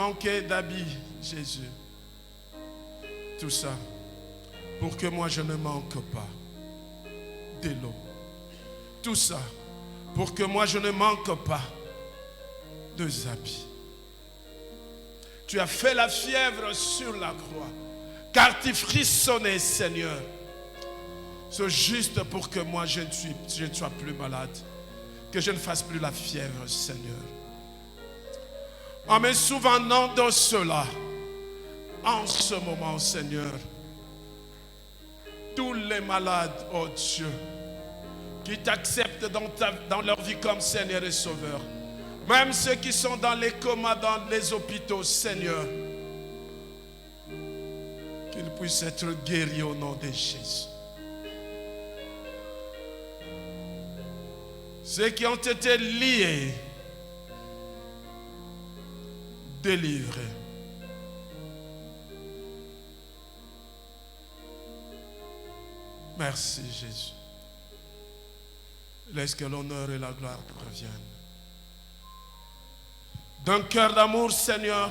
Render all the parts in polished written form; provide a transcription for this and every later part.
manquais d'habits, Jésus. Tout ça pour que moi je ne manque pas de l'eau. Tout ça pour que moi je ne manque pas de habits. Tu as fait la fièvre sur la croix, car tu frissonnais, Seigneur. C'est juste pour que moi je ne sois plus malade, que je ne fasse plus la fièvre, Seigneur. En me souvenant de cela, en ce moment, Seigneur, tous les malades, oh Dieu, qui t'acceptent dans leur vie comme Seigneur et Sauveur, même ceux qui sont dans les comas, dans les hôpitaux, Seigneur, qu'ils puissent être guéris au nom de Jésus. Ceux qui ont été liés, délivrés. Merci Jésus. Laisse que l'honneur et la gloire te reviennent. D'un cœur d'amour, Seigneur,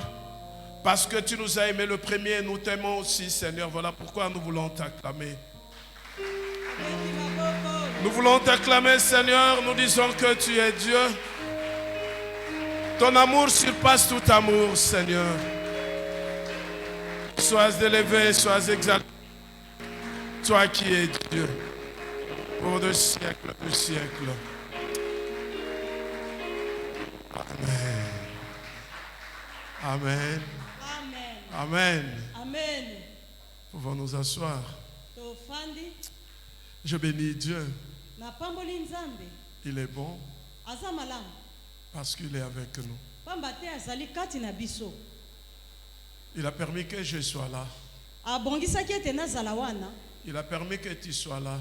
parce que tu nous as aimés le premier, nous t'aimons aussi, Seigneur. Voilà pourquoi nous voulons t'acclamer. Nous voulons t'acclamer, Seigneur. Nous disons que tu es Dieu. Ton amour surpasse tout amour, Seigneur. Sois élevé, sois exalté. Toi qui es Dieu, pour des siècles, des siècles. Amen. Amen. Amen. Amen. Amen. Pouvons nous asseoir. Je bénis Dieu. Il est bon parce qu'il est avec nous. Il a permis que je sois là. Il a permis que tu sois là.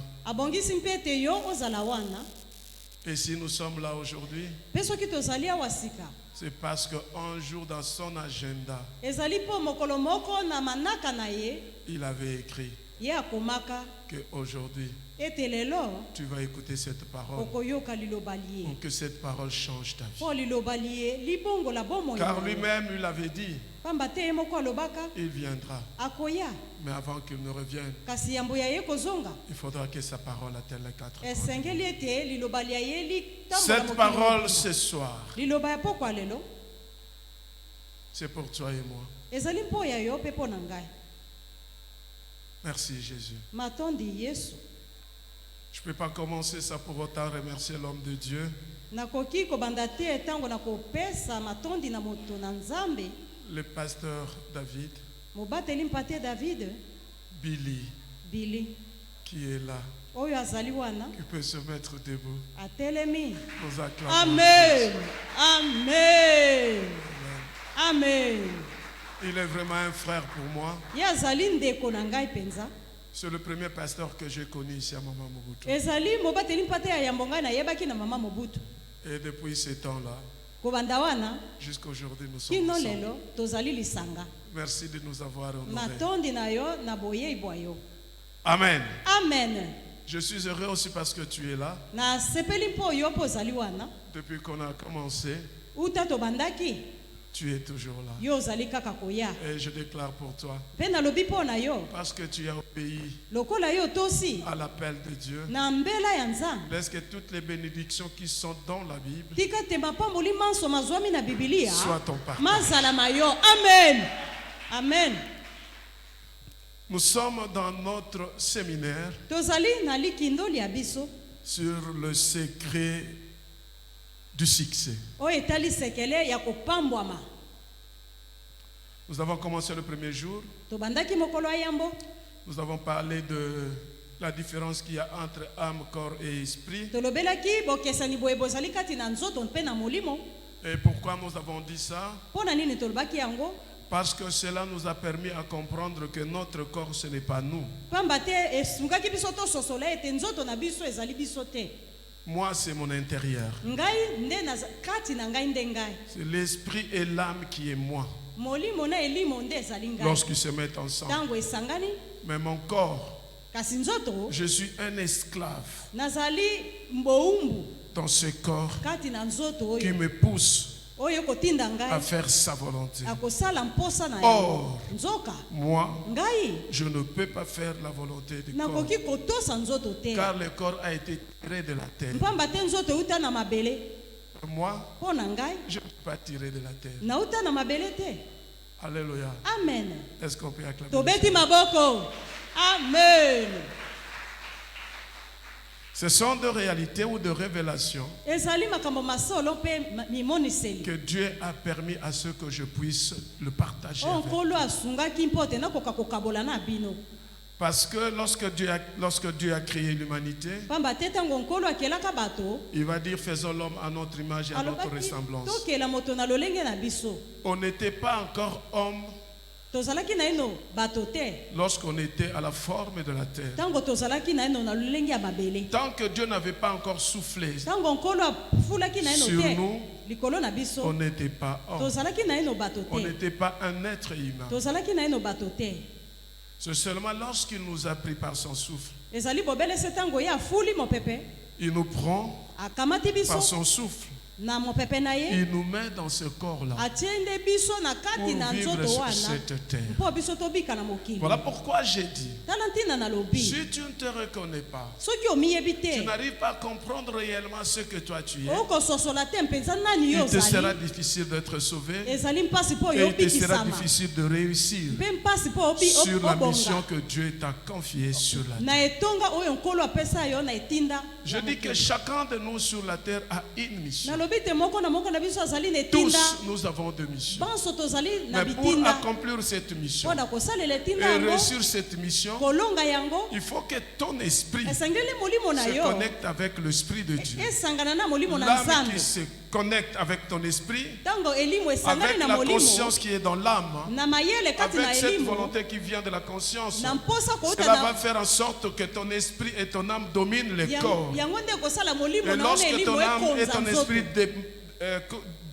Et si nous sommes là aujourd'hui, c'est parce qu'un jour dans son agenda, il avait écrit qu'aujourd'hui, tu vas écouter cette parole pour que cette parole change ta vie. Car lui-même, il avait dit, il viendra. Mais avant qu'il ne revienne, il faudra que sa parole atteigne les quatre coins. Cette parole ce soir, c'est pour toi et moi. Merci Jésus. Je ne peux pas commencer ça pour autant remercier l'homme de Dieu. Le pasteur David. Billy. Qui est là. Qui peut se mettre debout. Nous acclamons. Amen. Amen. Amen. Il est vraiment un frère pour moi. C'est le premier pasteur que j'ai connu ici à Mama Mobutu. Et depuis ce temps-là, jusqu'à aujourd'hui, nous sommes ensemble. Merci de nous avoir honorés. Amen. Amen. Je suis heureux aussi parce que tu es là. Depuis qu'on a commencé, tu es toujours là. Et je déclare pour toi, parce que tu as obéi à l'appel de Dieu, laisse que toutes les bénédictions qui sont dans la Bible soient ton partage. Amen. Amen. Nous sommes dans notre séminaire sur le secret du succès. Nous avons commencé le premier jour. Nous avons parlé de la différence qu'il y a entre âme, corps et esprit. Et pourquoi nous avons dit ça? Parce que cela nous a permis à comprendre que notre corps, ce n'est pas nous. Moi, c'est mon intérieur. C'est l'esprit et l'âme qui est moi. Lorsqu'ils se mettent ensemble. Mais mon corps, je suis un esclave dans ce corps qui me pousse oyo kotinda à ngai faire sa volonté. akosala mposa na Or, yango. Nzoka moi, ngai je ne peux pas faire la volonté du corps, nakoki kotosa nzoto te, car le corps a été tiré de la terre. mpamba te nzoto euta na mabele. Moi, Mpo na ngai je ne peux pas tirer de la terre. nauta na mabele te. Alléluia. Amen. Est-ce qu'on peut acclamer? Tobeti maboko. Amen. Ce sont de réalités ou de révélations Ezali makambo masolo pe mimoniseli. que Dieu a permis à ceux que je puisse le partager avec. Onkolo asungaki mpo te nakoka kokabola na bino. Parce que lorsque Dieu a créé l'humanité, Pamba te ntango nkolo akelaka bato, il va dire faisons l'homme à notre image et à notre alobaki ressemblance. tokela moto na lolenge na biso. On n'était pas encore homme Tozalaki na ino bato te. lorsqu'on était à la forme de la terre. Ntango tozalaki na ino na lolenge ya mabele. Tant que Dieu n'avait pas encore soufflé Ntango nkolo afulaki na ino sur te. nous, Likolo na on biso. n'était pas homme. Tozalaki na ino bato On te. n'était pas un être humain. Tozalaki na ino bato te. C'est seulement lorsqu'il nous a pris par son souffle. Ezali bobele se ntango ye afuli mopepe. Il nous prend Akamati biso par son souffle. na mopepe na ye. Il nous met dans ce corps-là Atiende biso na pour kati na vivre nzoto sur wana. cette terre. Mpo biso tobika na mokili. Voilà pourquoi j'ai dit, Tala ntina na lobi. si tu ne te reconnais pas, Soki omiyebi tu te. n'arrives pas à comprendre réellement ce que toi tu es, Okososola te mpenza nani yo il te sera ozali. difficile d'être sauvé Ezali mpasi mpo et yo il te sera obikisama. difficile de réussir Mpe mpasi mpo sur la mission obonga. que Dieu t'a confiée sur la terre. Na etonga oyo nkolo apesa yo na etinda. Je dis que chacun de nous sur la terre a une mission. Nalobi te moko na biso azali na Tous, etinda. nous avons deux missions. Banso tozali na Mais pour bitinda. accomplir cette mission Mpo na kosalela etinda et yango. réussir cette mission, Kolonga yango. il faut que ton esprit Esengeli molimo na se yo. connecte avec l'esprit de Dieu. Esangana na molimo na L'âme Nzambe. qui se connecte avec ton esprit, Tango elimu esangani avec na la molimo. conscience qui est dans l'âme, Na mayele kati na avec cette elimu. volonté qui vient de la conscience, Na mposa kouta cela va na faire en sorte que ton esprit et ton âme dominent le corps. yango nde kosala molimo Et na ona lorsque elimu ton âme et ekonza ton nzoto. esprit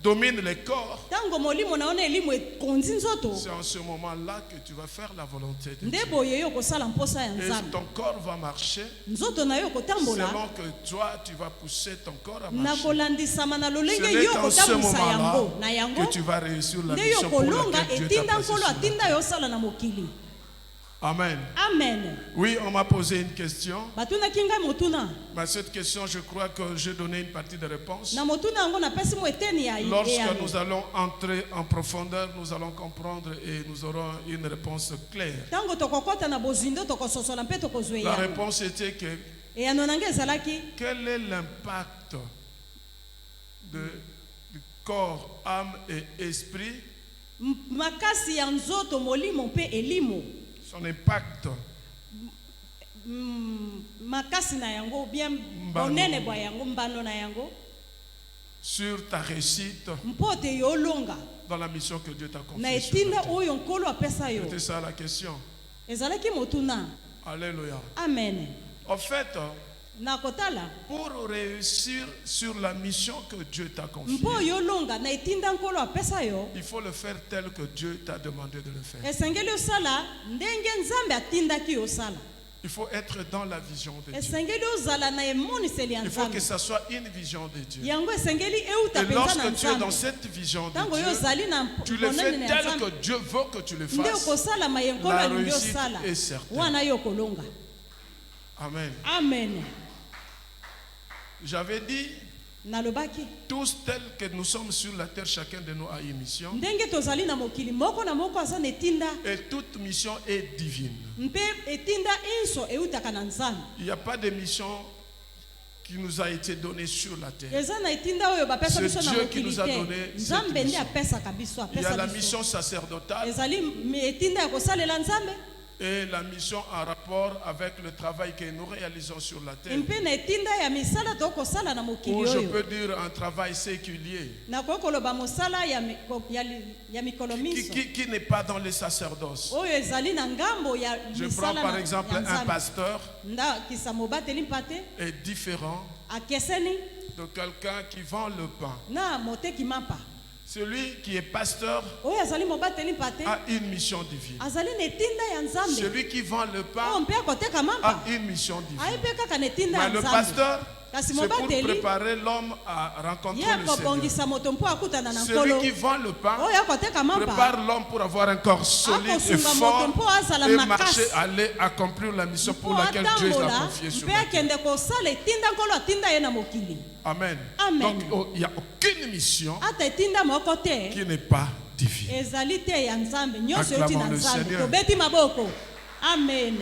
dominent le corps, Tango molimo na ona elimu ekonzi nzoto. c'est en ce moment-là que tu vas faire la volonté de Nde Dieu. boye yo kosala mposa ya Et Nzambe. ton corps va marcher Nzoto na yo kotambola. selon que toi, tu vas pousser ton corps à Na marcher. kolandisama na Ce lolenge n'est yo qu'en ce kotambusa yango. moment-là Na yango. que tu vas réussir la Nde yo mission pour kolonga laquelle Dieu t'a etinda placé nkolo sur la terre. atinda yo sala na mokili. Amen. Amen. Oui, on m'a posé une question. Batunaki ngai motuna. Mais cette question, je crois que j'ai donné une partie de réponse. Na motuna yango napesi mo eteni ya Lorsque eyano. nous allons entrer en profondeur, nous allons comprendre et nous aurons une réponse claire. Tango tokokota na bozindo tokososola mpe tokozwa La eyano. réponse était que Eyano na ngai ezalaki quel est l'impact du corps, âme et esprit, makasi ya nzoto molimo mpe elimo. son impact Makasi na yango bien Mbano. bonene bwa yango mbano na yango sur ta réussite mpo te yo olonga dans la mission que Dieu t'a na confiée. sur la etinda terre. oyo nkolo apesa yo. C'était ça la question. Ezalaki motuna. Alléluia. Amen. En fait, Na kotala pour réussir sur la mission que Dieu t'a confiée, mpo yo olonga na etinda nkolo apesa yo. il faut le faire tel que Dieu t'a demandé de le faire. Esengeli osala ndenge Nzambe atindaki osala. Il faut être dans la vision de Dieu. Esengeli ozala na emoniseli ya Il faut que Nzambe. ça soit une vision de Dieu. Yango esengeli euta Et penza na lorsque tu es dans Nzambe. cette vision de Tango yo Dieu, ozali na tu le fais bonane na tel Nzambe. que Dieu veut que tu le Nde fasses. okosala mayenkolo La alingi réussite osala. est certaine. Wana yo kolonga. Amen. Amen. J'avais dit, Nalobaki. tous tels que nous sommes sur la terre, chacun de nous a une mission. Ndenge tozali na mokili moko na moko aza na etinda. Et toute mission est divine. Mpe etinda inso eutaka na Nzambe. Il n'y a pas de mission qui nous a été donnée sur la terre. Eza na etinda oyo bapesa C'est biso na Dieu qui mokili nous a te. donné cette Nzambe nde mission. apesaka biso Il y a la apesa biso. mission sacerdotale Ezali etinda ya kosalela Nzambe. et la mission en rapport avec le travail que nous réalisons sur la terre. Mpe na etinda ya misala tokosala na mokili Ou je oyo. peux dire un travail séculier Nakoki koloba mosala ya mikolo miso. qui n'est pas dans le sacerdoce. Oyo ezali na ngambo ya Je prends misala par na exemple ya un Nzambe. pasteur Ndakisa mobateli mpate est différent akeseni de quelqu'un qui vend le pain. na moteki mapa. Celui qui est pasteur Oyo azali mobateli mpate a une mission divine. azali na etinda ya Nzambe. Celui qui vend le Oyo pain mpe akoteka a mapa une mission divine. aye mpe kaka na etinda ya Mais le Nzambe. pasteur kasi c'est pour mobateli préparer l'homme à rencontrer ye le Seigneur. akobongisa moto mpo akutana na Celui nkolo qui vend le pain oyo akoteka mapa prépare l'homme pour avoir un corps solide et akosunga fort moto mpo azala et makasi marcher, aller accomplir la mission mpo pour laquelle Dieu l'a atambola confiée sur mpe la terre. akende kosala etinda nkolo atinda ye na mokili. Amen. Amen. Donc il n'y a aucune mission ata etinda moko te qui n'est pas divine. ezali te ya nzambe nyonso euti na Acclamons le nzambe. Seigneur. Tobeti maboko. Amen.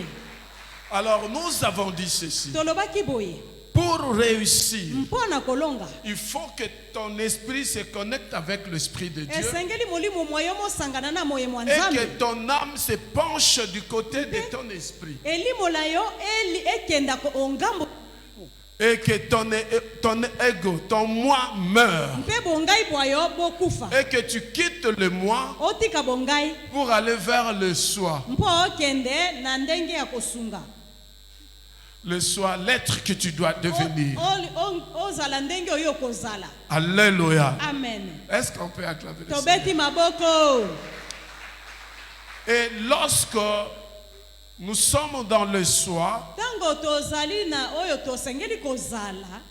Alors nous avons dit ceci. Tolobaki boye Pour réussir, mpo na kolonga il faut que ton esprit se connecte avec l'Esprit de Dieu esengeli molimo moyo mosangana na moye mwa et que nzambe ton âme se penche du côté de ton esprit elimo na yo ekenda ongambo et que ton ego, ton moi meurt mpe bongai bwa yo bokufa et que tu quittes le moi otika bongai pour aller vers le soi. mpo okende na ndenge ya kosunga Le soi, l'être que tu dois devenir. ozala ndenge oyo kozala. Alléluia. Amen. Est-ce qu'on peut acclamer le Seigneur? Tobeti maboko. Et lorsque nous sommes dans le soi, Tango tozali na oyo tosengeli kozala.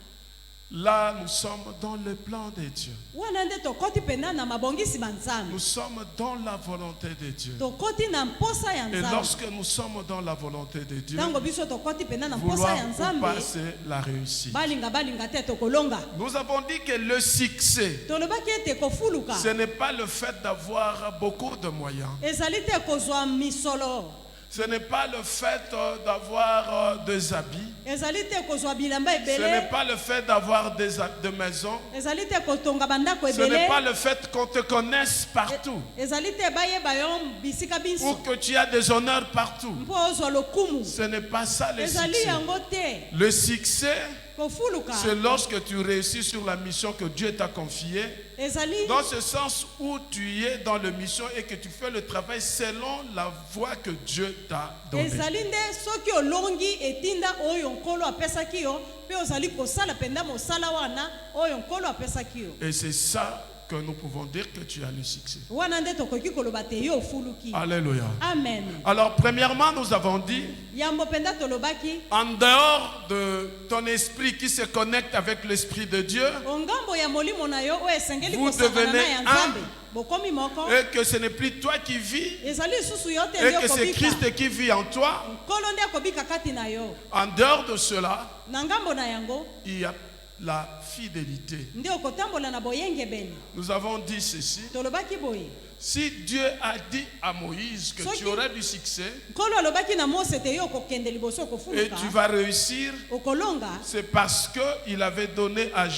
là nous sommes dans le plan de Dieu. Wana nde tokoti pena na mabongisi banzambe. Nous sommes dans la volonté de Dieu. Tokoti na mposa ya Et nzambe. lorsque nous sommes dans la volonté de Dieu, Tango biso tokoti pena na mposa vouloir ya ou nzambe. pas, c'est la réussite. Balinga te tokolonga. Nous avons dit que le succès, Tolobaki ete kofuluka. ce n'est pas le fait d'avoir beaucoup de moyens. Ezali te kozwa misolo. Ce n'est pas le fait d'avoir des habits. Ezali te kozwa bilamba Ce n'est ebele. pas le fait d'avoir des maisons. Ezali te kotonga bandako Ce n'est ebele. pas le fait qu'on te connaisse partout. Ezali te bayeba yo bisika Ou biso. que tu as des honneurs partout. Mpo ozwa lokumu. Ce n'est pas ça le Ezali succès. yango te. Le succès, Kofuluka. c'est lorsque tu réussis sur la mission que Dieu t'a confiée. Ezali Dans ce sens où tu es dans la mission et que tu fais le travail selon la voie que Dieu t'a donnée. ezali nde soki olongi etinda oyo nkolo apesaki yo mpe ozali kosala penda mosala wana oyo nkolo apesaki yo. Et c'est ça que nous pouvons dire que tu as le succès. Wana nde tokoki koloba te yo ofuluki. Alléluia. Amen. Alors, premièrement, nous avons dit, Yambo penda tolobaki en dehors de ton esprit qui se connecte avec l'Esprit de Dieu, ongambo ya molimo na yo oyo esengeli Vous kosangana na devenez ya nzambe un. bokomi moko et que ce n'est plus toi qui vis, ezali lisusu yo te et nde que c'est okobika Christ qui vit en toi, nkolo nde akobika kati na yo. en dehors de cela, Na ngambo na yango il y a la fidélité. nde okotambola na boyengebeni. Nous avons dit ceci. Tolobaki boye Si Dieu a dit à Moïse que tu aurais du succès nkolo alobaki na mose te yo okokende liboso et okofuluka tu vas réussir, okolonga. c'est parce qu'il avait donné à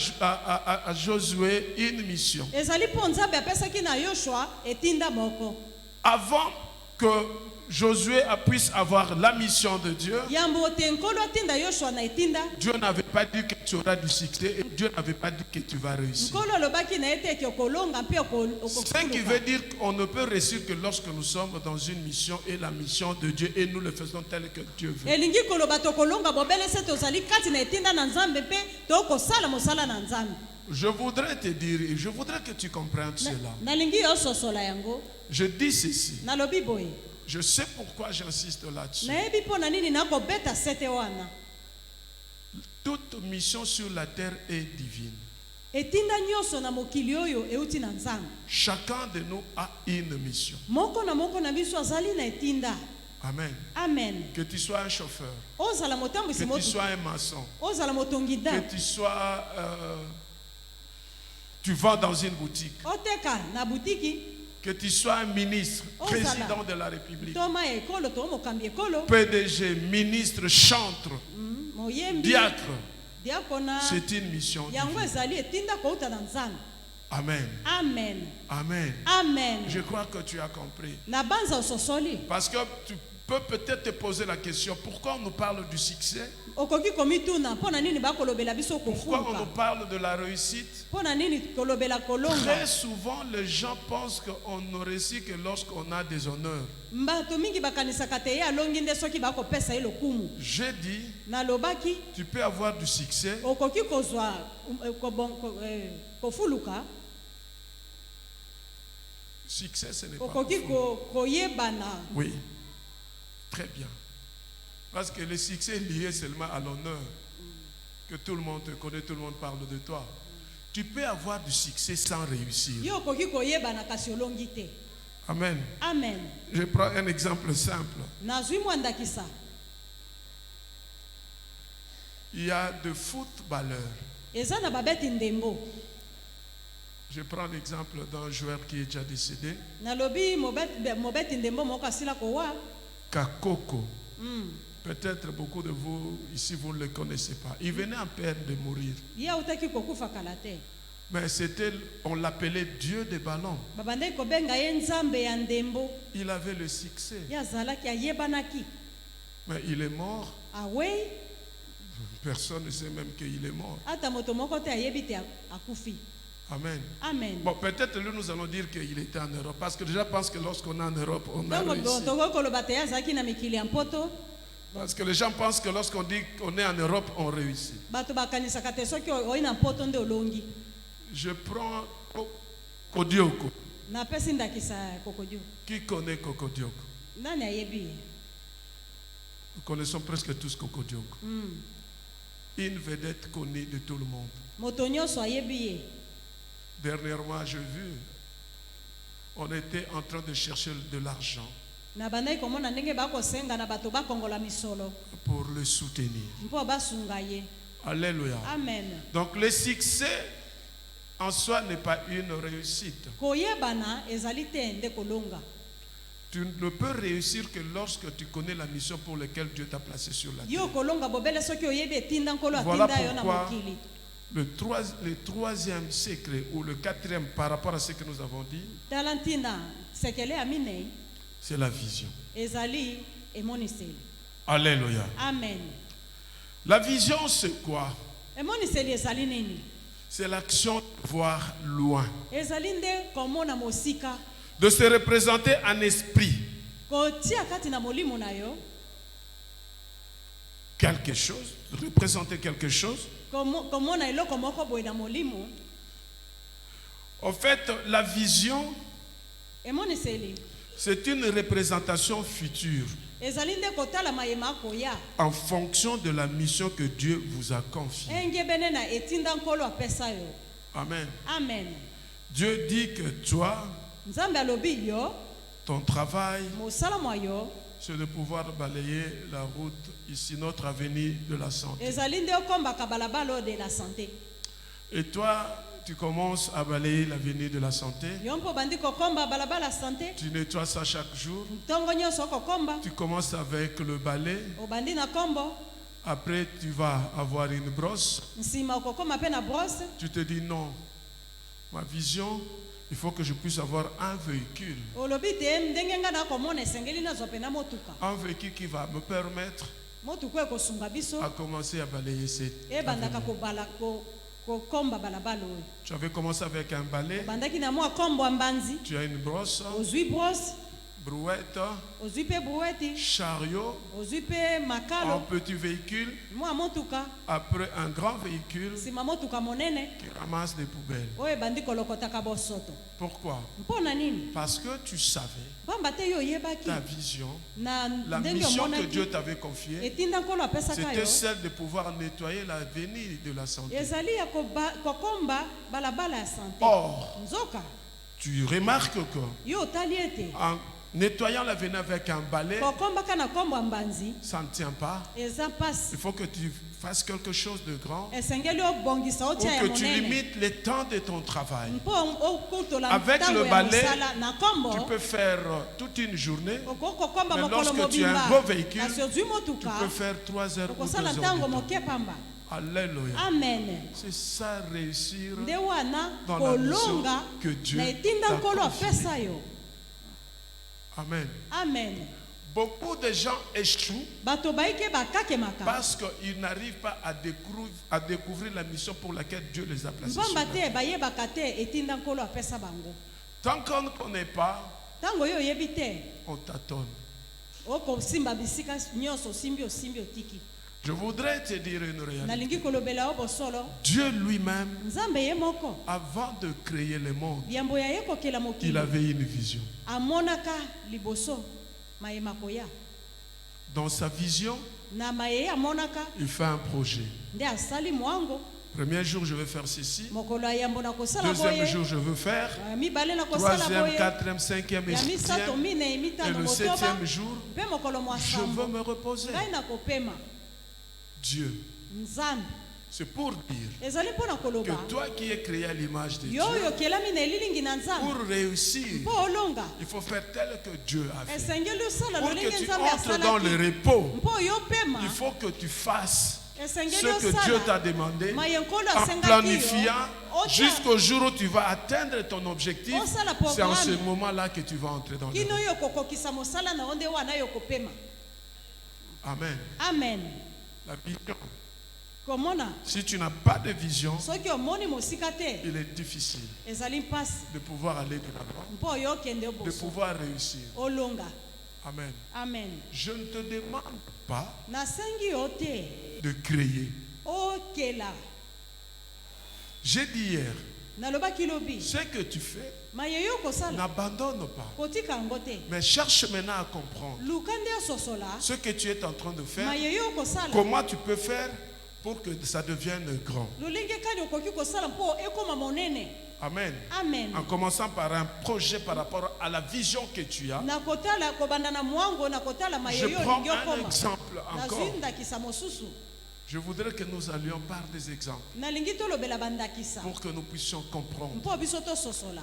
Josué une mission. Ezali mpo nzambe apesaki na yoshua etinda moko. Avant que Josué puisse avoir la mission de Dieu, Yambo te nkolo atinda yoshua na etinda. Dieu n'avait pas dit que tu auras du succès et Dieu n'avait pas dit que tu vas réussir. Nkolo alobaki na ete ke okolonga mpe Ce qui veut dire qu'on ne peut réussir que lorsque nous sommes dans une mission et la mission de Dieu et nous le faisons tel que Dieu veut. elingi koloba tokolonga bobele se tozali kati na etinda na nzambe mpe tokosala mosala na nzambe. Je voudrais te dire, et je voudrais que tu comprennes cela. Nalingi ososola yango. Je dis ceci. Nalobi boye Je sais pourquoi j'insiste là-dessus. nayebi mpo na nini nakobeta sete wana. Toute mission sur la terre est divine. Etinda nyonso na mokili oyo euti na nzambe. Chacun de nous a une mission. Moko na biso azali na etinda. Amen. Amen. Que tu sois un chauffeur, Ozala motambwisi que tu moto. sois un maçon, Ozala motongi da. que tu sois... tu vas dans une boutique, Oteka na butiki. que tu sois un ministre, Oh, président de la République, Toma ekolo to mokambi ekolo. PDG, ministre, chantre, Moyembi. diacre. Diakona. C'est une mission Yango divine. ezali etinda kouta na nzambe. Amen. Amen. Amen. Amen. Je crois que tu as compris. Na banza ososoli. Parce que tu peux peut-être te poser la question, pourquoi on nous parle du succès? Okoki komituna mpona nini bakolobela biso Pourquoi on kofuluka? nous parle de la réussite? Mpona nini kolobela kolonga? Très souvent, les gens pensent qu'on ne réussit que lorsqu'on a des honneurs. Mbato mingi bakanisaka te ye alongi nde soki bakopesa ye lokumu. J'ai dit, Nalobaki tu peux avoir du succès, okoki kozwa kofuluka. succès ce n'est pas Okoki profond. koyebana. Oui, très bien. Parce que le succès est lié seulement à l'honneur. que tout le monde te connaît, tout le monde parle de toi. Tu peux avoir du succès sans réussir. Yo okoki koyebana kasi olongi te. Amen. Amen. Je prends un exemple simple. Nazwi mwa ndakisa. Il y a de footballeurs. Eza na babeti ndembo. Je prends l'exemple d'un joueur qui est déjà décédé, Nalobi mobeti ndembo moko asila kowa. Kakoko. Peut-être beaucoup de vous ici, vous ne le connaissez pas. Il venait en peine de mourir. Ye utaki kokufa kala te. Mais c'était, on l'appelait Dieu des ballons. Babandai kobenga ye nzambe ya ndembo. Il avait le succès. Ya zalaki ayebanaki. Mais il est mort. Awe Personne ne sait même qu'il est mort. ata moto moko te ayebi te akufi. Amen. Amen. Bon, peut-être nous allons dire qu'il était en Europe. Parce que déjà, je pense que lorsqu'on est en Europe, on a Ntango réussi. toko koloba te azalaki na mikili ya mpoto. Parce que les gens pensent que lorsqu'on dit qu'on est en Europe, on réussit. Bato bakanisaka te soki oyi na mpoto nde olongi. Je prends Kodioko. Napesi ndakisa kokodio. Qui connaît Kokodioko? Nani ayebi? Nous connaissons presque tous Kokodioko. Une vedette connue de tout le monde. Moto nyonso ayebi ye. Dernièrement, j'ai vu, on était en train de chercher de l'argent Na bandai komona ndenge bakosenga na bato bakongola misolo. pour le soutenir. Mpo basunga ye. Alléluia. Amen. Donc le succès en soi n'est pas une réussite. Koyebana ezali te nde kolonga. Tu ne peux réussir que lorsque tu connais la mission pour laquelle Dieu t'a placé sur la terre. Yo kolonga bobele soki oyebi etinda nkolo Voilà atinda yo na pourquoi mokili. le troisième secret ou le quatrième par rapport à ce que nous avons dit, Talantina sekele aminei c'est la vision. ezali emoniseli. Alléluia. Amen. La vision, c'est quoi? Emoniseli ezali nini? C'est l'action de voir loin, Ezali nde komona mosika. de se représenter en esprit Kotia kati na molimo na yo. quelque chose, représenter quelque chose. Komona eloko moko boye na molimo. En fait, la vision, Emoniseli c'est une représentation future ezali nde kotala mayema koya. en fonction de la mission que Dieu vous a confiée. Engebene na etinda nkolo apesa yo. Amen. Amen. Dieu dit que toi, Nzambe alobi yo ton travail, mosala mwa yo c'est de pouvoir balayer la route ici, notre avenue de la santé. ezali nde okombaka balabala de la santé. Et toi, tu commences à balayer l'avenue de la santé. Yo mpo bandi kokomba balabala santé. Tu nettoies ça chaque jour. Ntongo nyonso okokomba. Tu commences avec le balai. Obandi na kombo. Après, tu vas avoir une brosse. Nsima okokoma pe na brosse. Tu te dis non, ma vision, il faut que je puisse avoir un véhicule. Olobi te ndenge nga na komona esengeli nazwa pe na motuka. Un véhicule qui va me permettre Motuka ekosunga biso. à commencer à balayer cette Ebandaka avenue. kobala kokomba balabala oyo. Tu avais commencé avec un balai, Bandaki na mwa kombo ya mbanzi. tu as une brosse, Ozwi brosse. brouette, Ozwi pe brouette. chariot, Ozwi pe un makalo. petit véhicule, Mwa motuka. après un grand véhicule Nsima motuka monene. qui ramasse des poubelles. Oyo ebandi kolokotaka bosoto. Pourquoi? Mpona nini? Parce que tu savais Pamba te yo oyebaki. ta vision, Na la ndenge mission que omonaki. Dieu t'avait confiée, Etinda nkolo apesaka yo. c'était celle de pouvoir nettoyer l'avenue de la santé. Ezali ya kokomba balabala ya santé. Or, Nzoka. tu remarques que Yo otali ete. en nettoyant l'avenue avec un balai, Kokombaka na kombo ya mbanzi. ça ne tient pas. Eza pasi. Il faut que tu fasses quelque chose de grand Esengeli obongisa ou otia ya que tu monene. limites le temps de ton travail. Mpo okutola Avec ntango le ya balai, mosala na kombo. Tu peux faire toute une journée. Okokomba Mais mokolo lorsque tu as mobimba. un beau véhicule, Kasi ozwi Tu motuka. peux faire 3 heures ou 2 Okosala heures ntango de temps. moke pamba. Alléluia. Amen. C'est ça réussir Nde wana dans la mission kolonga que Dieu na etinda t'a nkolo confiée. apesa yo. Amen. Amen. Beaucoup de gens échouent Bato baike bakakemaka. parce qu'ils n'arrivent pas à découvrir la mission pour laquelle Dieu les a placés sur Mbamba la terre. te bayebaka te etinda nkolo apesa bango. Tant qu'on ne connaît pas, Ntango yo oyebi te on tâtonne. okosimba bisika nyonso osimbi otiki. Je voudrais te dire une réalité. Nalingi kolobela yo bosolo. Dieu lui-même, Nzambe ye moko. avant de créer le monde, Yambo ya ye kokela il mokili. avait une vision. Amonaka liboso mayema koya. Dans sa vision, na mayeye amonaka il fait un projet. nde asali mwango. Premier jour, je vais faire ceci. Mokolo ya yambo na kosala Deuxième boye. jour, je veux faire. Mibale na kosala Troisième, boye. quatrième, cinquième et Ya misato septième. mine Et mitano le motoba. septième jour, Mpe mokolo je mwasambo. veux me reposer. Ngai na kopema. Dieu, Nzambe. c'est pour dire Ezali mpona que koloba. toi qui es créé à l'image de Dieu, Yo yo kelami na elilingi na Nzambe. pour réussir, Mpo olonga. il faut faire tel que Dieu a fait. Esengeli osala Pour lolenge que tu Nzambe entres dans le asalaki. repos, Mpo yo pema. il faut que tu fasses Esengeli ce que Dieu t'a osala. demandé Mayenkolo en asengaki planifiant yo. jusqu'au jour où tu vas atteindre ton objectif. Osala C'est en ce programme. moment-là que tu vas entrer dans le Kino repos. yo kokokisa mosala na onde wana yo kopema. Amen. Amen. La vision. Komona. Si tu n'as pas de vision, Soki omoni mosika te. il est difficile Ezali mpasi. de pouvoir aller de l'avant, Mpo yo kende de boso. pouvoir réussir. Olonga. Amen. Amen. Je ne te demande pas Nasengi yo te. de créer. Okela. J'ai dit hier, Nalobaki lobi. ce que tu fais, Mayeyo kosala. n'abandonne pas. Kotika yango te. Mais cherche maintenant à comprendre Luka nde ososola. ce que tu es en train de faire. Mayeyo kosala. Comment tu peux faire pour que ça devienne grand. Lolenge kani okoki kosala mpo ekoma monene. Amen. Amen. En commençant par un projet par rapport à la vision que tu as. Na kotala kobanda na mwango na kotala Je mayeyo prends lingi un okoma. exemple encore. Nazindakisa mosusu. Je voudrais que nous allions par des exemples Nalingi tolobela bandakisa. pour que nous puissions comprendre. Mpo biso tososola.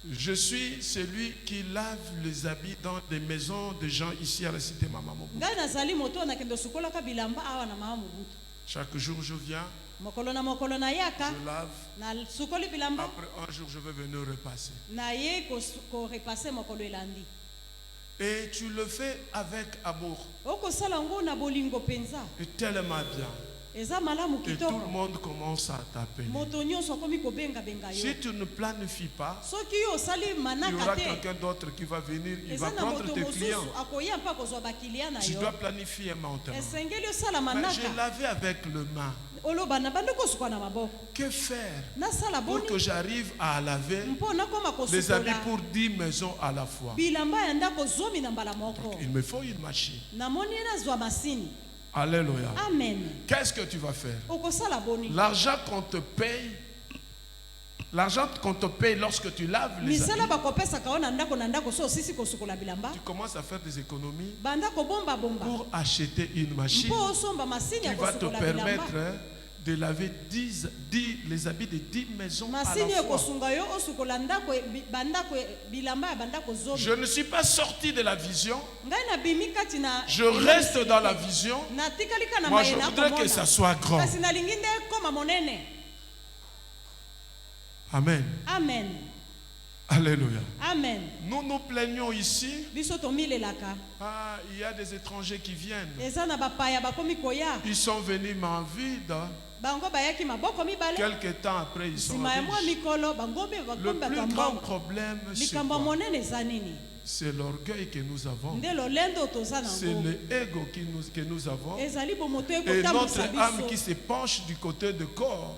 Je suis celui qui lave les habits dans des maisons de gens ici à la cité Mama Mobutu. Ngai nazali moto na kendo sukolaka bilamba awa na mama Mobutu. Chaque jour je viens, Mokolo na yaka. je lave. Na sukoli bilamba. Après un jour, je vais venir repasser. Na ye ko repasser mokolo elandi. Et tu le fais avec amour. Okosala ngo na bolingo penza. Et tellement bien. Eza malamu Et tout le kitoko. monde commence à t'appeler. Moto nyonso akomi kobenga benga yo. Si tu ne planifies pas, Soki yo osali il y aura manaka te. quelqu'un d'autre qui va venir, il va Eza na prendre moto tes clients. mosusu akoya mpa kozwa bakilia na Tu yo. dois planifier maintenant. Esengeli osala Mais j'ai manaka. lavé avec le main. Oloba na bande kosuka na maboko. Que faire Nasala pour boni. que j'arrive à laver Mpo nakoma les habits kosukola. pour 10 maisons à la fois? Bilamba ya ndako zomi na mbala moko. Il me faut une machine. Namoni nazwa masini. Alléluia. Amen. Qu'est-ce que tu vas faire? Okosala boni. L'argent qu'on te paye lorsque tu laves les Misala habits, bakopesaka yo na ndako so osisi kosukola bilamba. tu commences à faire des économies Banda kobomba bomba. pour acheter une machine Mpo osomba masini qui ya va te kosukola permettre bilamba. de laver les habits de 10 maisons à Masini la fois. ekosunga yo osukola ndako bandako bilamba ya bandako zomi. Je ne suis pas sorti de la vision. Ngai na bimi kati na. Je reste dans la vision. Na tikalika na Moi, je mayena voudrais que ça soit grand. Kasi nalingi nde koma monene. Amen. Amen. Alléluia. Amen. Nous nous plaignons ici. Biso tomilelaka. Ah, il y a des étrangers qui viennent. Eza na bapaya bakomi koya. Ils sont venus m'en vide. Bango bayaki maboko mibale. Quelques temps après, ils sont Sima ya mwa riches. mikolo bango be Le bakomba plus grand tambongo. problème, c'est Likambo quoi? monene eza nini? C'est l'orgueil que nous avons. Nde lolendo toza C'est nango. l'ego que nous avons. Ezali bomoto Et ekotambwisa notre âme qui biso. se penche du côté du corps.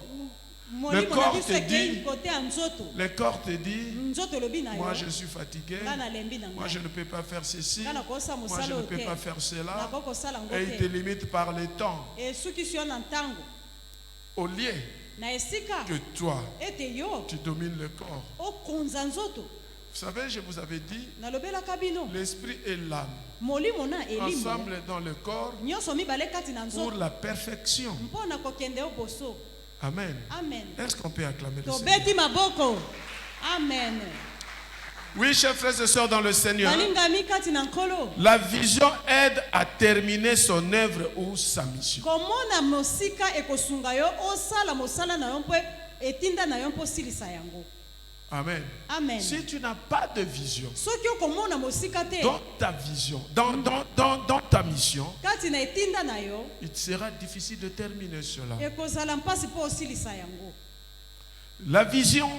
Molimo na corps biso te ekei dit- kote ya nzoto. Le corps te dit, Nzoto elobi na yo. moi je suis fatigué. Nga nalembi na Moi ngai. je ne peux pas faire ceci. Nga nakosa Moi je mosala ne oyo peux te. pas faire cela. Nakoki kosala ngo Et il te te. limite par le temps. Esukisi yo na ntango. Au lieu Na esika que toi, ete yo tu domines le corps. okonza nzoto. Vous savez, je vous avais dit, Nalobelaka bino. l'esprit et l'âme, Molimo na elimo. ensemble dans le corps, Nyonso mibale kati na pour nzoto. la perfection. Mpo na kokende yo boso. Amen. Amen. Est-ce qu'on peut acclamer le Seigneur? Tobeti maboko. Amen. Oui, chers frères et sœurs dans le Seigneur, Balingami kati na nkolo. la vision aide à terminer son œuvre ou sa mission. Komona mosika ekosunga yo osala mosala na yo mpo etinda na yo mpo silisa yango. Amen. Amen. Si tu n'as pas de vision, Soki okomona mosika te dans ta vision, dans ta mission, kati na etinda na yo il sera difficile de terminer cela. ekozala mpasi mpo osilisa yango. La vision,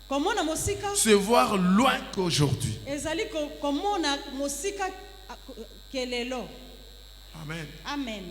Komona mosika c'est voir loin qu'aujourd'hui. ezali komona mosika kelelo. Amen. Amen.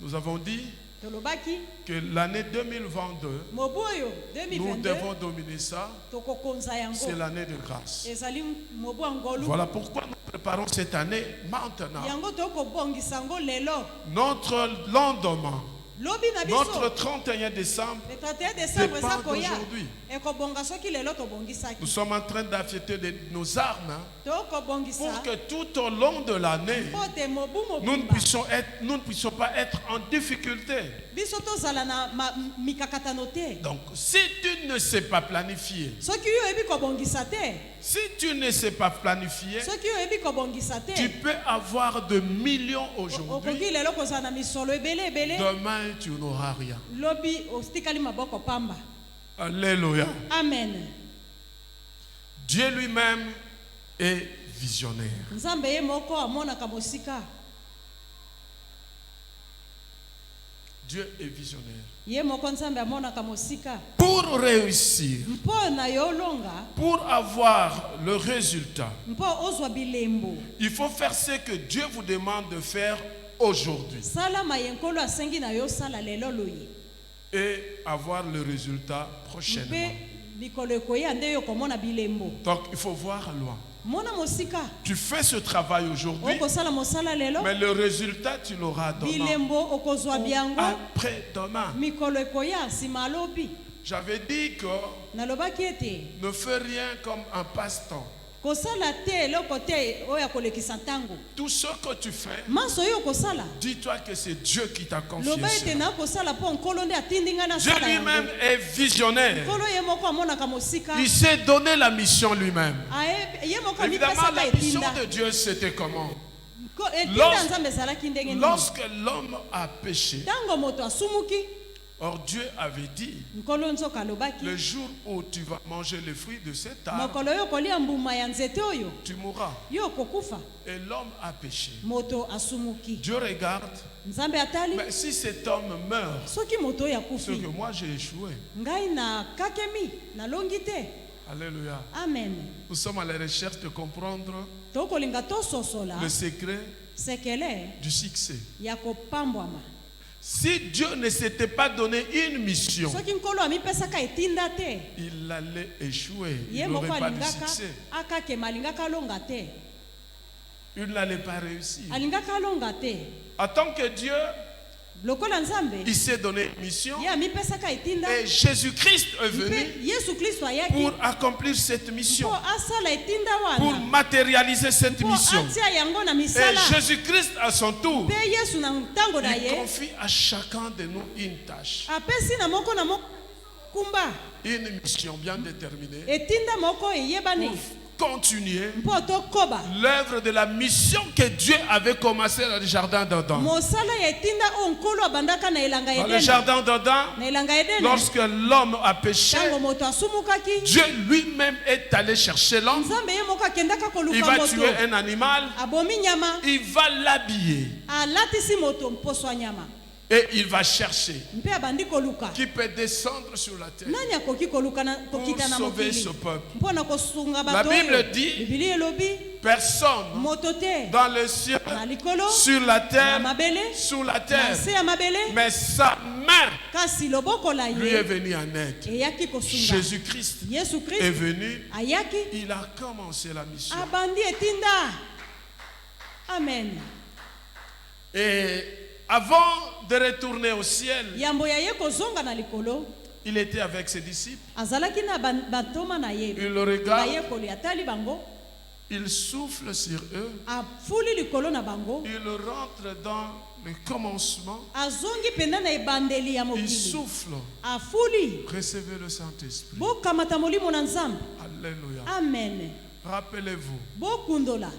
Nous avons dit Tolobaki que l'année 2022, mobu oyo nous 2022 devons dominer ça. tokokonza yango. C'est l'année de grâce. Ezali mobu ya ngolu. Voilà pourquoi nous préparons cette année maintenant. yango tokobongisa yango lelo Notre lendemain, lobi na notre biso 31 décembre, le 31 décembre dépend eza koya d'aujourd'hui. ekobonga soki lelo Nous tobongisaki sommes en train d'affûter nos armes hein, tokobongisa pour que tout au long de l'année, mpo te mobu nous ne mobimba puissions pas être en difficulté. biso tozala na mikakatano te Donc, si tu ne sais pas planifier, soki yo oyebi kobongisa te si tu ne sais pas planifier, soki yo oyebi kobongisa tu te peux avoir de millions okoki aujourd'hui. lelo kozala na misolo ebele ebele Demain, tu n'auras rien. lobi otikali maboko pamba. Alléluia. Amen. Dieu lui-même est visionnaire. Nzambe ye moko amonaka mosika. Dieu est visionnaire. Ye moko nzambe amonaka mosika. Pour réussir, Mpo na yo longa, pour avoir le résultat, mpo ozwa bilembo. il faut faire ce que Dieu vous demande de faire aujourd'hui Sala mayenkolo asengi na yo sala lelo loyi. et avoir le résultat prochainement. Mpe mikolo ekoya nde yo komona bilembo. Donc, il faut voir loin. Mona mosika. Tu fais ce travail aujourd'hui, Okosala mosala lelo. mais le résultat, tu l'auras demain. Bilembo okozwa biango. Après-demain. Mikolo ekoya nsima lobi. J'avais dit que Nalobaki ete ne fais rien comme un passe-temps. kosala te eloko te oyo akolekisa ntango. Tout ce que tu fais, Maso oyo okosala. dis-toi que c'est Dieu qui t'a confié Loba ete cela. na kosala mpo nkolo nde atindi ngai Dieu nasala lui-même yango. est visionnaire. Nkolo ye moko amonaka mosika. Il s'est donné la mission lui-même. Ye moko Évidemment, amipesaka la mission etinda. de Dieu, c'était comment? Etinda nzambe ezalaki ndenge nini. Lorsque l'homme a péché, Ntango moto asumuki, or Dieu avait dit, nkolo nzoka alobaki, le jour où tu vas manger les fruits de cet arbre, mokolo oyo kolia mbuma ya nzete oyo, tu mourras. yo okokufa. Et l'homme a péché. Moto asumuki. Dieu regarde, Nzambe atali, mais si cet homme meurt, soki moto oyo c'est akufi, que moi j'ai échoué. ngai na kakemi, nalongi te. Alléluia. Amen. Nous sommes à la recherche de comprendre Tokolinga tososola le secret sekele du succès. ya kopambwama. Si Dieu ne s'était pas donné une mission, Soki nkolo amipesaka etinda te, il allait échouer. Il ye n'aurait moko pas de alingaka succès. akakema alingaka alonga te. Il n'allait pas réussir. Alingaka alonga te. En tant que Dieu, Lokola nzambe, il s'est donné une mission ye amipesaka etinda. et Jésus-Christ est Mpe venu Yesu Kristo ayaki pour accomplir cette mission, mpo asala etinda pour wana. matérialiser cette Mpo mission. atia yango na Et misala. Jésus-Christ, à son tour, Mpe Yesu na ntango na il ye confie à chacun de nous une tâche, apesi na moko kumba une mission bien déterminée etinda moko eyebani pour continuer mpo tokoba l'œuvre de la mission que Dieu avait commencé dans le jardin d'Adam. mosala ya etinda oyo nkolo abandaka na elanga Dans le edene. jardin d'Adam, Na elanga edene lorsque l'homme a péché, ntango moto asumukaki, Dieu lui-même est allé chercher l'homme. nzambe ye moko akendaka Il koluka va moto, tuer un animal, abomi nyama, il va l'habiller alatisi moto mposo ya nyama, et il va chercher mpe abandi koluka qui peut descendre sur la terre nani akoki koluka pour kokita na sauver mokili ce peuple. mpo na kosunga La bato Bible oyo. dit, Bibili elobi personne moto te dans le ciel, na likolo sur la na terre, mabele sous la na terre, se ya mabele, mais sa main kasi loboko la lui est ye venue en aide. eyaki kosunga. Jésus-Christ Yesu est Kristo venu, ayaki il a commencé la mission. abandi etinda. Amen. Et avant de retourner au ciel, Yambo ya ye kozonga na likolo, il était avec ses disciples. azalaki na bantoma na ye, Il le regarde, bayekoli atali bango, il souffle sur eux, afuli likolo na bango, il rentre dans le commencement, azongi penda na ebandeli ya il mokili, souffle. afuli Recevez le Saint-Esprit. bokamata molimo na nzambe. Alléluia. Amen. Rappelez-vous, Bokundola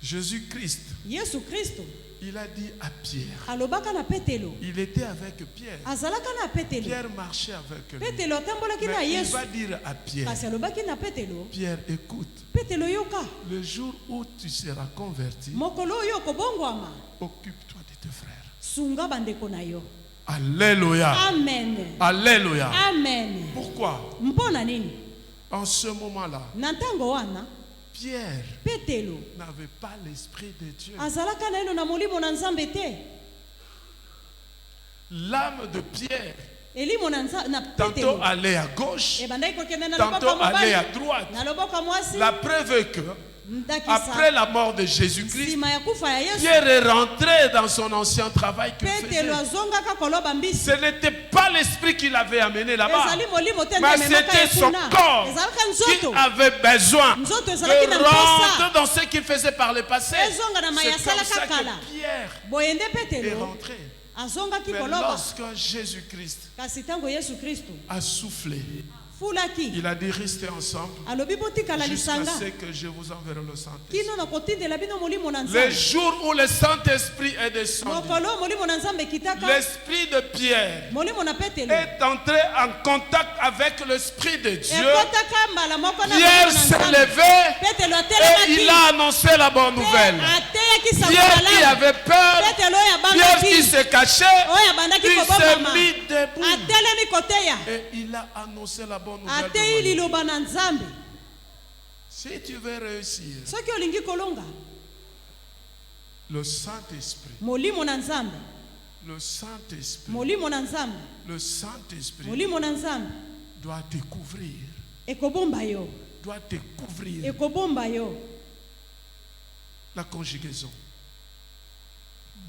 Jésus-Christ, Yesu Kristo il a dit à Pierre, alobaka na Petelo, il était avec Pierre. azalaka na Petelo, Pierre marchait avec lui. Petelo atambolaki na Mais il Yesu, va dire à Pierre, kasi alobaki na Petelo, Pierre, écoute, Petelo yoka, le jour où tu seras converti, mokolo oyo okobongwama, occupe-toi de tes frères. sunga bandeko na yo. Alléluia. Amen. Alléluia. Amen. Pourquoi? Mpona nini? En ce moment-là, Na ntango wana Pierre Petelo n'avait pas l'esprit de Dieu. azalaka na eno na molimo na nzambe te. L'âme de Pierre, Elimo na tantôt Petelo allait à gauche, ebandaki kokende na tantôt loboko ya allait à mobali droite. na loboko ya mwasi. La preuve est que Après la mort de Jésus-Christ, nsima ya kufa ya Yesu Pierre est rentré dans son ancien travail qu'il Petelo faisait. azongaka koloba mbisi Ce n'était pas l'esprit qui l'avait amené là-bas, ezali molimo te mais nde ememaka ye c'était son kuna corps ezalaka qui nzoto avait besoin nzoto ezalaki na de mposa rentrer dans ce qu'il faisait par le passé. ezonga na C'est comme mayasala ça kakala que Pierre boye nde est petelo rentré. azongaki Mais koloba lorsque Jésus-Christ kasi ntango yesu kristo a soufflé, fulaki il a dit restez ensemble alobi botikala jusqu'à lisanga ce que je vous enverrai le Saint-Esprit. kino na kotindela bino molimo na Le nzambe jour où le Saint-Esprit est descendu, mokolo molimo na nzambe ekitaka l'esprit de Pierre molimo na petelo est entré en contact avec l'esprit de Dieu. ekotaka mbala moko na Pierre molimo na s'est nzambe levé petelo et il atelemaki a annoncé la bonne nouvelle. ateyaki sango Pierre qui malamu avait peur, petelo oyo Pierre qui abangaki se cachait, oyo abandaki il s'est kobomama mis debout atelemi koteya et il a annoncé la bonne nouvelle. ateyi devant nous. liloba na nzambe Si tu veux réussir, soki olingi kolonga le Saint-Esprit, molimo na nzambe le Saint-Esprit, molimo na nzambe le Saint-Esprit molimo na nzambe doit découvrir, ekobomba yo ekobomba yo. La conjugaison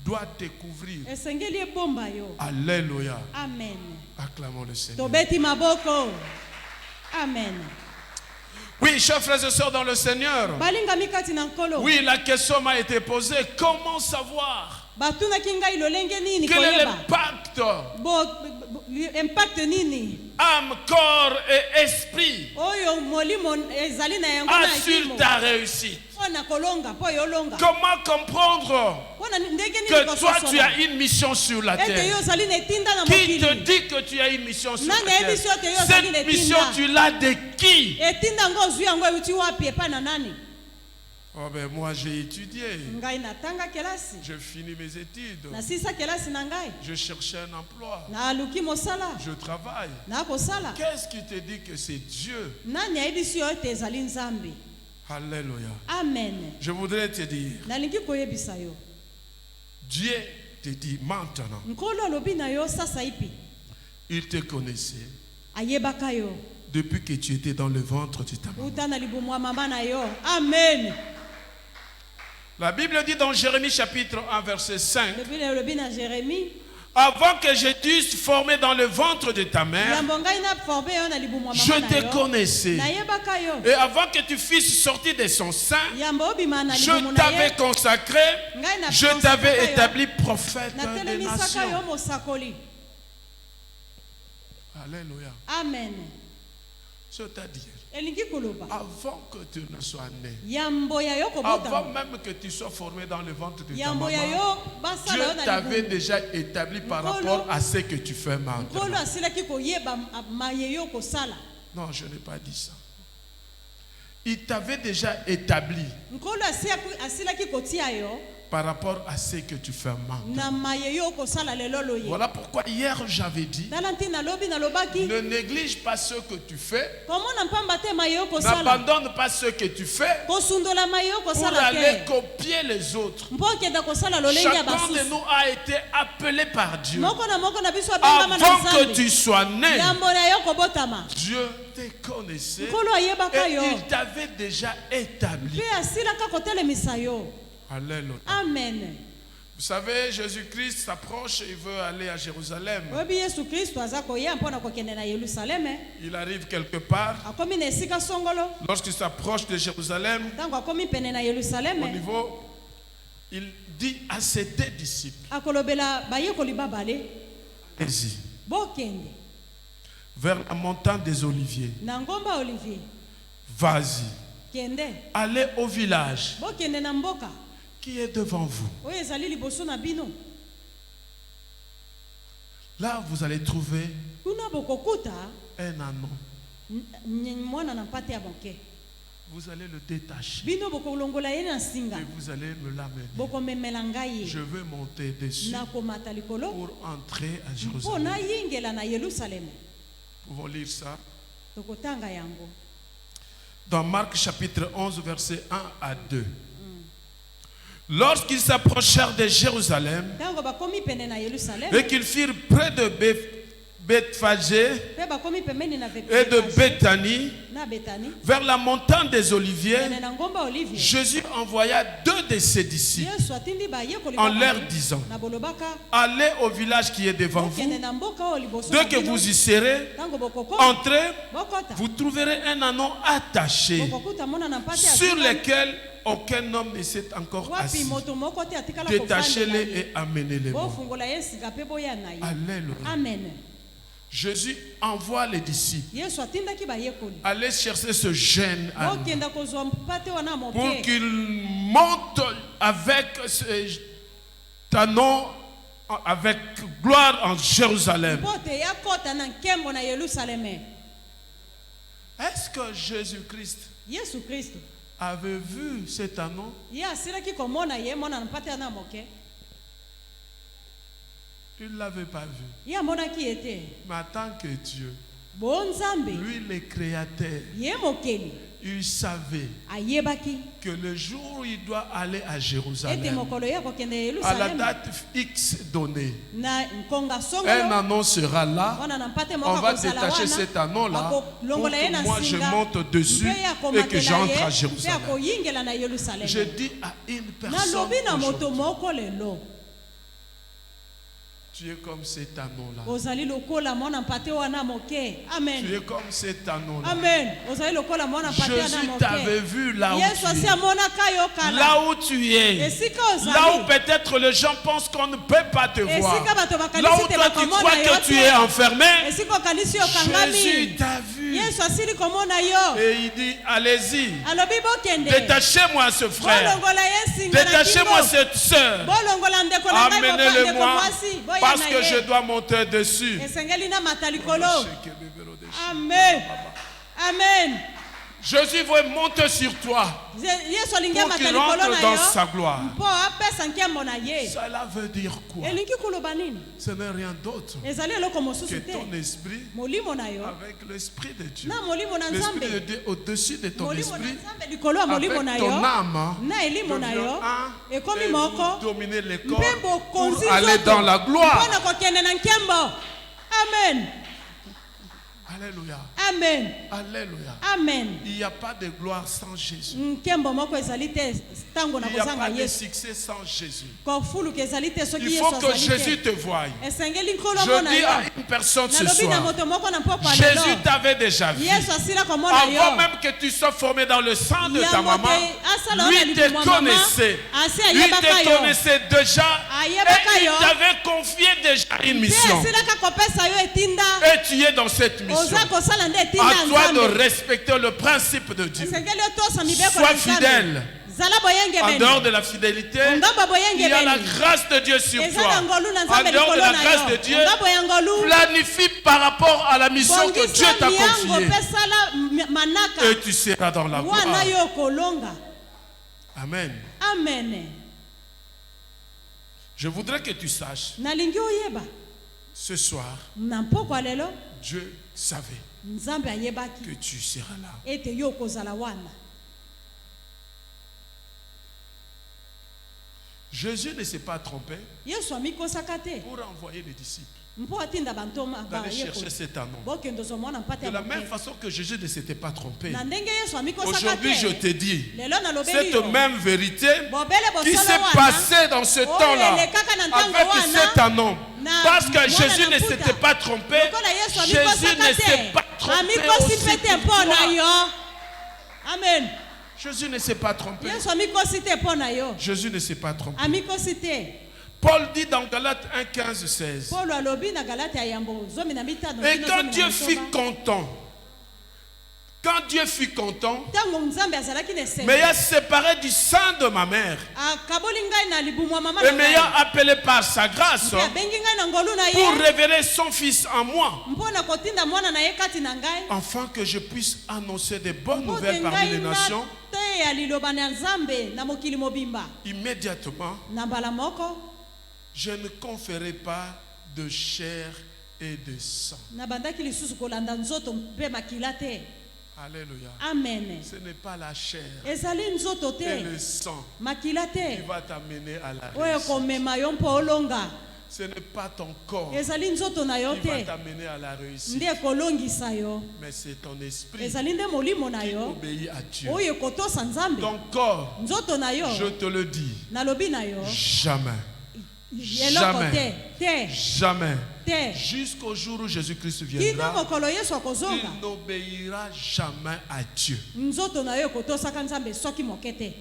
doit découvrir. esengeli ebomba yo Alléluia. amen Acclamons le Seigneur. tobeti maboko amen Oui, chers frères et sœurs dans le Seigneur. balingami kati na nkolo Oui, la question m'a été posée. Comment savoir batunaki ngai lolenge nini quel est koyeba l'impact impact nini âme, corps et esprit oyo molimo ezali na yango a na sur ekimo ta réussite? mpo na kolonga mpo yolonga Comment comprendre mpo na ndenge nini que toi tu kososola as une mission sur la ete yo terre? ozali na etinda na Qui te mokili dit que tu as une mission sur la nani ayebi so ete yo terre? ozali na Cette mission, etinda tu l'as de qui? etinda yango ozwi yango euti wapi epai na nani Oh ben moi j'ai étudié. ngai natanga kelasi Je finis mes études. nasisa kelasi na ngai Je cherchais un emploi. naluki mosala Je travaille. nakosala Qu'est-ce qui te dit que c'est Dieu? nani ayebisi yo ete ezali nzambe Alléluia. amen Je voudrais te dire, nalingi koyebisa yo Dieu te dit maintenant, nkolo alobi na yo sasa ipi il te connaissait ayebaka yo depuis que tu étais dans le ventre de ta maman. uta na libumu ya mama na yo amen La Bible dit dans Jérémie chapitre 1 verset 5, Biblia elobi na Jérémie avant que je t'eusse formé dans le ventre de ta mère, yambo ngai na forme yo na libumu ya je mama na te yo connaissais. nayebaka yo Et avant que tu fusses sorti de son sein, yambo obima na je libumu na ye t'avais consacré, ngai na je t'avais établi prophète des natelemisaka yo nations. mosakoli Alléluia. amen C'est-à-dire, elingi koloba avant que tu ne sois né, yambo ya yo avant kobotama même que tu sois formé dans le ventre de ta yambo ya maman, yo Dieu basala yo na t'avait libumu déjà établi par Nkolo. rapport à ce que tu fais nkolo maintenant. asilaki koyeba maye yo kosala Non, je n'ai pas dit ça. Il t'avait déjà établi nkolo asilaki kotia yo par rapport à ce que tu fais maintenant. na maye yo kosala lelo loye Voilà pourquoi hier j'avais dit, tala ntina lobi nalobaki ne néglige pas ce que tu fais, komona mpamba te maye yo kosala n'abandonne pas ce que tu fais kosundola maye yo pour kosala aller te copier les autres. mpo okenda kosala lolenge ya Chacun de basusu nous a été appelé par Dieu. moko na biso abengama na Avant que nzambe tu sois né, yambo na yo kobotama Dieu te connaissait nkolo ayebaka et yo il t'avait déjà établi. mpe asilaka kotelemisa yo Alléluia. amen Vous savez, Jésus-Christ s'approche, il veut aller à Jérusalem. oyebi yesu kristo aza koya mpo na kokende na yelusaleme Il arrive quelque part. akomi na esika songolo Lorsqu'il s'approche de Jérusalem, ntango akomi pene na au yelusaleme niveau, il dit à ses deux disciples, akolobela bayekoli babale allez-y, bokende vers la montagne des Oliviers. na ngomba olivier Vas-y, kende allez au village bokende na mboka qui est devant vous. oyo ezali liboso na bino Là, vous allez trouver kuna bokokuta un anon. mwana na mpate ya moke Vous allez le détacher bino bokolongola ye na singa et vous allez me l'amener. bokomemela ngai Je ye veux monter dessus nakomata likolo pour entrer à mpo Jérusalem. nayingela na yelusaleme Nous pouvons lire ça tokotanga yango dans Marc chapitre 11, versets 1 à 2. Lorsqu'ils s'approchèrent de Jérusalem ntango bakomi pene na yelusaleme et qu'ils firent près de Bethphagée mpe bakomi pembeni na et de Béthanie, na Betani vers la montagne des Oliviers, pene na ngomba Olivier. Jésus envoya 2 de ses disciples Yesu atindi bayekoli en na leur bango, disant, na bolobaka allez au village qui est devant bokende vous. na mboka oyo liboso Dès na que bino, vous y serez, ntango bokoko entrez, bokota vous trouverez un anneau attaché bokokuta mona na mpate ya sur zinga, lequel aucun homme ne s'est encore wapi assis. moto moko te atikala Détachez-les kovandela ye. et amenez-les-moi. bofungola ye sika mpe boya na ye. Alléluia. Amen. Jésus envoie les disciples Yesu atindaki bayekoli aller chercher ce jeune homme bokenda kozwa mpate wana pour moke qu'il monte avec cet anneau avec gloire en Jérusalem. mpo te yakota na nkembo na yerusaleme. Est-ce que Jésus-Christ Yesu kristo avait vu cet anneau? ye asilaki komona ye mona na mpate wana moke Il ne l'avait pas vu. ye amonaki ye te. Mais en tant que Dieu, bonzambe lui le créateur, ye mokeli il savait ayebaki que le jour où il doit aller à ete Jérusalem, mokolo ye akokende à la yerusaleme date X donnée, na nkonga un songolo anneau sera là. wana na mpate On moko va akozala détacher wana cet anneau-là pour akolongola ye que na moi je singa monte dessus mpe ye et que akomatela j'entre à ye mpe Jérusalem. akoyingela na yerusaleme. Je dis à une personne, nalobi na moto aujourd'hui, moko lelo tu es comme cet anneau-là. ozali lokola mwana mpate wana moke. Tu Amen. es comme cet anneau-là. Amen. ozali lokola mwana mpate wana Jésus t'avait moke. vu là où yesu tu asi es. amonaka yo kala Là où tu es. esika Là où ozali peut-être les gens pensent qu'on ne peut pas te voir. esika bato Là bakanisi où te toi tu bakomona crois yo que tu es te enfermé. esika okanisi yo Jésus kangami t'a vu. yesu asili komona yo Et il dit, allez-y. alobi bokende Détachez-moi ce frère. bolongola ye singa na Détachez-moi kingo cette sœur. bolongola ndeko na ngai ndeko Amenez-le-moi mwasi boya parce na que je ye dois monter dessus. esengeli na mata likolo. Amen. Amen. Jésus veut monter sur toi yesu alingi pour amata qu'il likolo rentre na dans yo sa gloire. mpo apesa nkembo na ye. Cela veut dire quoi? elingi koloba nini? Ce n'est rien d'autre ezali eloko que mosusu te ton esprit molimo na yo avec l'esprit de Dieu. na molimo na L'esprit de nzambe Dieu au-dessus de ton molimo na esprit, nzambe likolo ya molimo na avec yo ton âme, na elimo na yo devient un ekomi et moko vous dominez les corps mpe bokonzi pour aller dans la gloire. mpona kokende na nkembo. Amen. Alléluia. Amen. Alléluia. Amen. Il n'y a pas de gloire sans Jésus. nkembo moko ezali te ntango na Il n'y a kozanga pas de yesu succès sans Jésus. kofuluka ezali te soki Il yesu faut que azali Jésus te te voie. esengeli nkolo Je mona dis yo à une personne ce nalobi na soir, moto moko na mpoko ya Jésus lelo t'avait déjà vu. yesu asila komona Avant yo même que tu sois formé dans le sang de ta yango maman, te asala lui ona te libumu ya mama connaissait. asi Lui ayebaka te yo connaissait déjà Ayebaka et il yo. t'avait confié déjà une mpe mission. asilaka kopesa yo etinda Et tu es dans cette mission. oza kosala nde etinda À ya toi de nzambe respecter le principe de Dieu. esengeli otosa mibeko Sois na nzambe fidèle. zala En boyengebeni dehors de la fidélité, ongamba il y a la boyengebeni grâce de Dieu sur eza toi. na ngolu na En nzambe dehors de likolo la na grâce de yo Dieu, ongamba ya ngolu planifie par rapport à la mission que Dieu bongisa t'a miango confiée. mpe sala manaka Et tu seras dans la wana gloire. yo kolonga. Amen. Amen. Je voudrais que tu saches, nalingi oyeba ce soir, na mpoko ya lelo Dieu savait nzambe ayebaki que tu seras là. ete yo okozala wana. Jésus ne s'est pas trompé yesu amikosaka te pour envoyer les disciples mpo atinda bantoma d'aller chercher bayekoli cet anneau. bokende ozwa mwana mpate De ya la même moke façon que Jésus ne s'était pas trompé. na ndenge yesu amikosaka Aujourd'hui, je te te dis, lelo nalobeli cette yo même vérité bobele qui bosolo s'est wana passée dans ce temps-là elekaka na ntango avec wana cet anneau. na Parce que mwana Jésus na ne mputa. s'était pas trompé. lokola yesu Jésus amikosaka ne s'est pas te trompé amikosi aussi mpe te pour mpo na toi. yo. Amen. Jésus ne s'est pas trompé. yesu amikosi te mpo na yo Jésus ne s'est pas trompé. amikosi te. Paul dit dans Galates 1, 15, 16. paulo alobi na galate ya yambo 15 Et quand Dieu fut content, ntango nzambe azalaki na esengo m'ayant séparé du sein de ma mère akaboli ngai na libumu ya mama et na m'ayant ngai appelé par sa grâce mpe abengi ngai na ngolu na pour ye révéler son fils en moi, mpo na kotinda mwana na ye kati na ngai afin que je puisse annoncer de bonnes mpo te nouvelles parmi les ngai nations. nateya liloba na nzambe na mokili mobimba. Immédiatement, Na mbala moko je ne conférais pas de chair et de sang. nabandaki lisusu kolanda nzoto mpe makila te. Alléluia. Amen. Ce n'est pas la chair ezali nzoto et te le sang makila qui te va t'amener à la oyo réussite. komema yo mpo olonga. Ce n'est pas ton corps ezali nzoto na yo qui va te t'amener à la réussite, nde ekolongisa yo, mais c'est ton esprit ezali nde molimo na qui yo obéit à Dieu. oyo ekotosa nzambe. Ton corps, Nzoto na yo je te le dis, nalobi na yo jamais, eloko te te jamais, te jusqu'au jour où Jésus-Christ kino viendra, mokolo yesu tu akozonga n'obéiras jamais à Dieu. nzoto na yo ekotosaka nzambe soki moke te.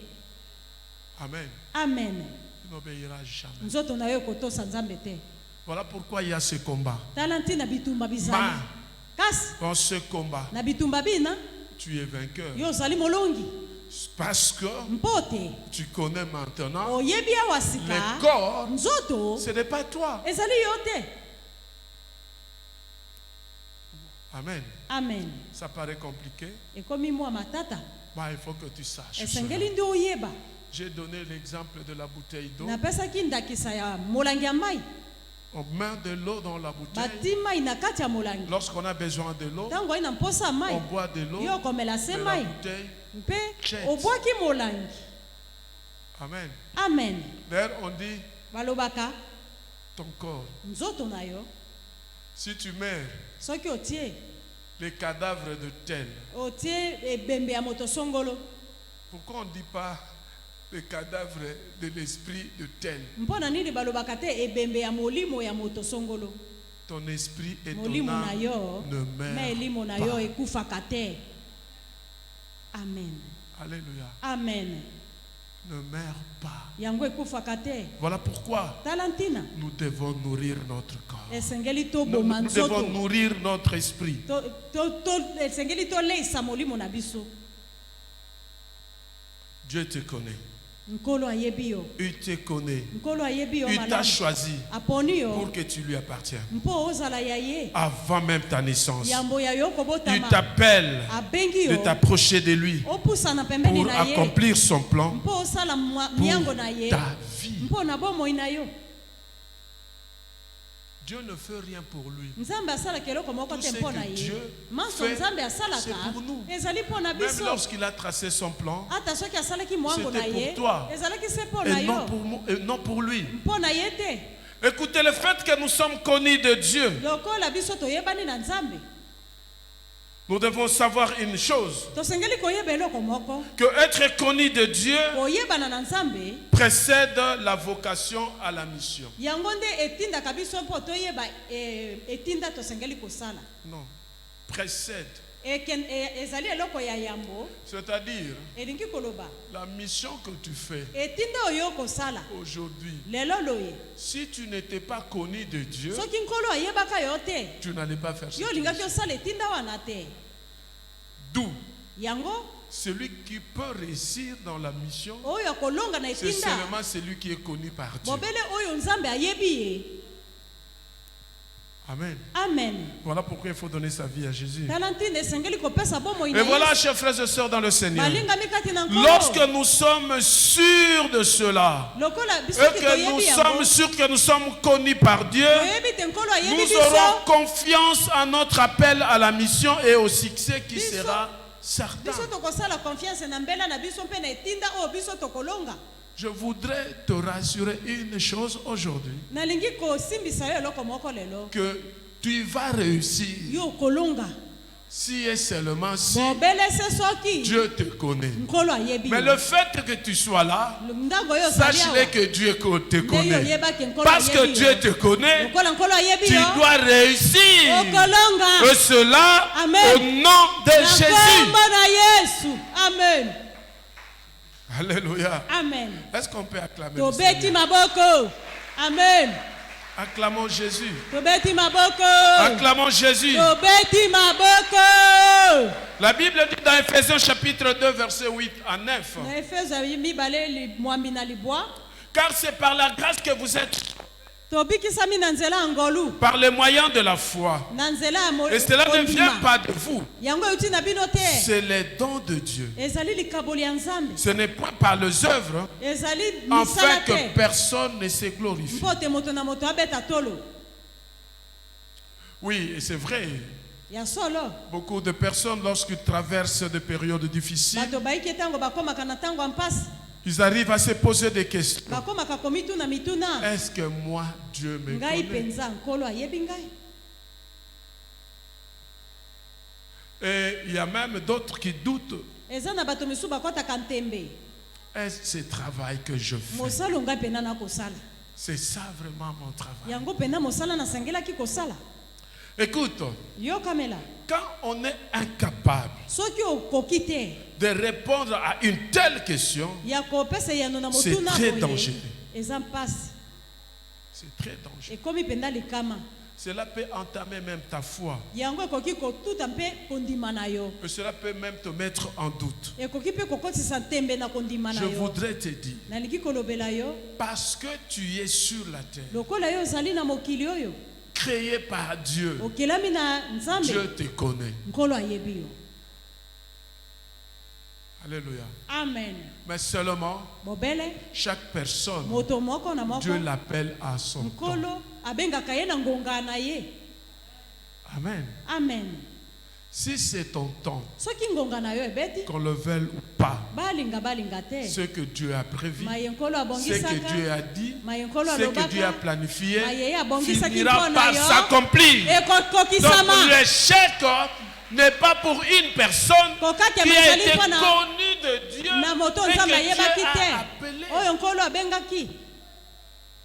Amen. Amen. Tu n'obéiras jamais. Nzoto na yo ekotosa nzambe te. Voilà pourquoi il y a ce combat. Tala ntina bitumba bizali Ma. kasi Dans ce combat, na bitumba bina tu es vainqueur. yo ozali molongi Parce que mpo te tu connais maintenant, oyebi awa le sika corps, nzoto ce n'est pas toi. ezali yo te. Amen. Amen. Ça paraît compliqué. Ekomi mwa matata Bah, il faut que tu saches. esengeli cela. nde oyeba. J'ai donné l'exemple de la bouteille d'eau. napesaki ndakisa ya molangi ya mai. On met de l'eau dans la bouteille. bati mai na kati ya molangi Lorsqu'on a besoin de l'eau, ntango oyi na mposa ya on mai boit de l'eau. yo okomela se Mais la mai bouteille, mpe Jet. obwaki molangi. amen. Amen. D'ailleurs, on dit balobaka ton corps. nzoto na yo Si tu mets soki otie les cadavres de tel, otie ebembe ya moto songolo, pourquoi on ne dit pas les cadavres de l'esprit de tel? mpo na nini balobaka te ebembe ya molimo ya moto songolo? Ton esprit et ton molimo na âme yo ne na meurent elimo na pas. yo ekufaka te. Amen. Alléluia. Amen. Ne meurent pas. yango ekufaka te. Voilà pourquoi tala ntina nous devons nourrir notre corps. esengeli Nous, toboma nous devons nzoto nourrir notre esprit. esengeli toleisa molimo na biso. Dieu te connaît. nkolo ayebi yo, Il te connaît. nkolo ayebi yo Il t'a malamu, choisi aponi yo pour que tu lui appartiennes. mpo ozala ya ye Avant même ta naissance, yambo ya yo il kobotama. t'appelle abengi de yo t'approcher de lui opusana pembeni pour na ye accomplir son plan mpo osala miango na pour ye ta vie. mpo na bomoi na yo. Dieu ne fait rien pour lui. nzambe asalaka eloko moko Tout te ce mpo que na ye. Dieu manso fait, nzambe c'est asalaka pour nous. ezali mpo na Même biso. lorsqu'il a tracé son plan, ata soki asalaki mwango na c'était pour ye toi. ezalaki se mpo na et yo non pour lui. mpo na ye te. Écoutez, le fait que nous sommes connus de Dieu, lokola biso toyebani na nzambe nous devons savoir une chose, tosengeli koyeba eloko moko. que être connu de Dieu koyebana na nzambe précède la vocation à la mission. yango nde etindaka biso mpo toyeba etinda tosengeli kosala. Non, précède. ezali eloko ya yambo, C'est-à-dire, elingi koloba la mission que tu fais etinda oyo kosala aujourd'hui, lelo loye. si tu n'étais pas connu de Dieu, soki nkolo ayebaka yo te tu n'allais pas faire ça. yo olingaki osala etinda wana te. D'où yango celui qui peut réussir dans la mission, oyo akolonga na c'est etinda seulement celui qui est connu par Dieu. bobele oyo nzambe ayebi ye. Amen. Amen. Voilà pourquoi il faut donner sa vie à Jésus. tala ntina esengeli kopesa bomoi Et na voilà, Yesu. chers frères et sœurs dans le Seigneur, balingami kati na nkolo lorsque nous sommes sûrs de cela, lokola biso et que nous toyebi sommes yango sûrs que nous sommes connus par Dieu, toyebi te nkolo ayebi nous biso aurons confiance à notre appel à la mission et au succès qui Biso- sera certain. biso tokosala confiance na mbela na biso mpe na etinda oyo biso tokolonga. Je voudrais te rassurer une chose aujourd'hui, nalingi kosimbisa yo eloko moko lelo que tu vas réussir yo okolonga si et seulement si bobelese soki Dieu te connaît. nkolo ayebi Mais yo. le fait que tu sois là, ndango oyo ozali sache-le awa que Dieu te nde yo connaît. oyebaki nkolo Parce que ayebi Dieu yo. te connaît, lokola nkolo ayebi tu yo dois réussir. okolonga Et cela Amen. au nom de na Jésus. nkombo na Yesu. Amen. Alléluia. Amen. Est-ce qu'on peut acclamer le tobeti Seigneur? maboko. Amen. Acclamons Jésus. tobeti maboko. Acclamons Jésus. tobeti maboko. La Bible dit dans Ephésiens chapitre 2 verset 8 à 9. na efeso ya mibale mwambi na libwa Car c'est par la grâce que vous êtes, tobikisami na nzela ya ngolu par les moyens de la foi. na nzela ya Et cela ne vient kondima. pas de vous. yango euti na bino te C'est les dons de Dieu. ezali likaboli ya nzambe Ce n'est point par les œuvres, ezali afin misala que te personne ne se glorifie. mpo te moto na moto abeta tolo. Oui, et c'est vrai. ya solo Beaucoup de personnes, lorsqu'ils traversent des périodes difficiles, bato bayiki ntango bakomaka na ntango ya mpasi Ils arrivent à se poser des questions. bakomaka komituna mituna. Est-ce que moi, Dieu me Ngai connaît? penza nkolo ayebi ngai. Et il y a même d'autres qui doutent. Eza na bato misu bakotaka ntembe. Est-ce ce travail que je fais? Mosala ngai pena na kosala. C'est ça vraiment mon travail. Yango pena mosala na sangelaki kosala. Écoute, Yo kamela. quand on est incapable Soki okoki te de répondre à une telle question, ya kopesa yano na c'est motuna très boye, dangereux. eza mpasi. C'est très dangereux. Ekomi penda likama. Cela peut entamer même ta foi. Yango ekoki kotuta mpe kondima na yo. Et cela peut même te mettre en doute. Ekoki mpe kokotisa ntembe na kondima na Je yo. voudrais te dire, Nalingi kolobela yo. parce que tu es sur la terre, Lokola yo ozali na mokili oyo. créé par Dieu, Okelami na nzambe. Dieu te connaît. Nkolo ayebi yo. Alléluia. Amen. Mais seulement, Bobele. chaque personne, Moto moko na moko. Dieu l'appelle à son temps. Nkolo abengaka ye na ngonga na ye. Amen. Amen. Si c'est ton temps, Soki ngonga na yo ebeti. qu'on le veuille ou pas, Balinga te. ce que Dieu a prévu, Maye nkolo ce abongisaka. que Dieu a dit, Maye nkolo ce que alobaka. Dieu a planifié, Maye abongisaki finira mpona par yo. s'accomplir. Donc Ekokokisama. l'échec n'est pas pour une personne Kokake qui a mazali été mpona connue de Dieu na moto et nzambe que Dieu ayebaki a te. appelé. Oyo nkolo abengaki.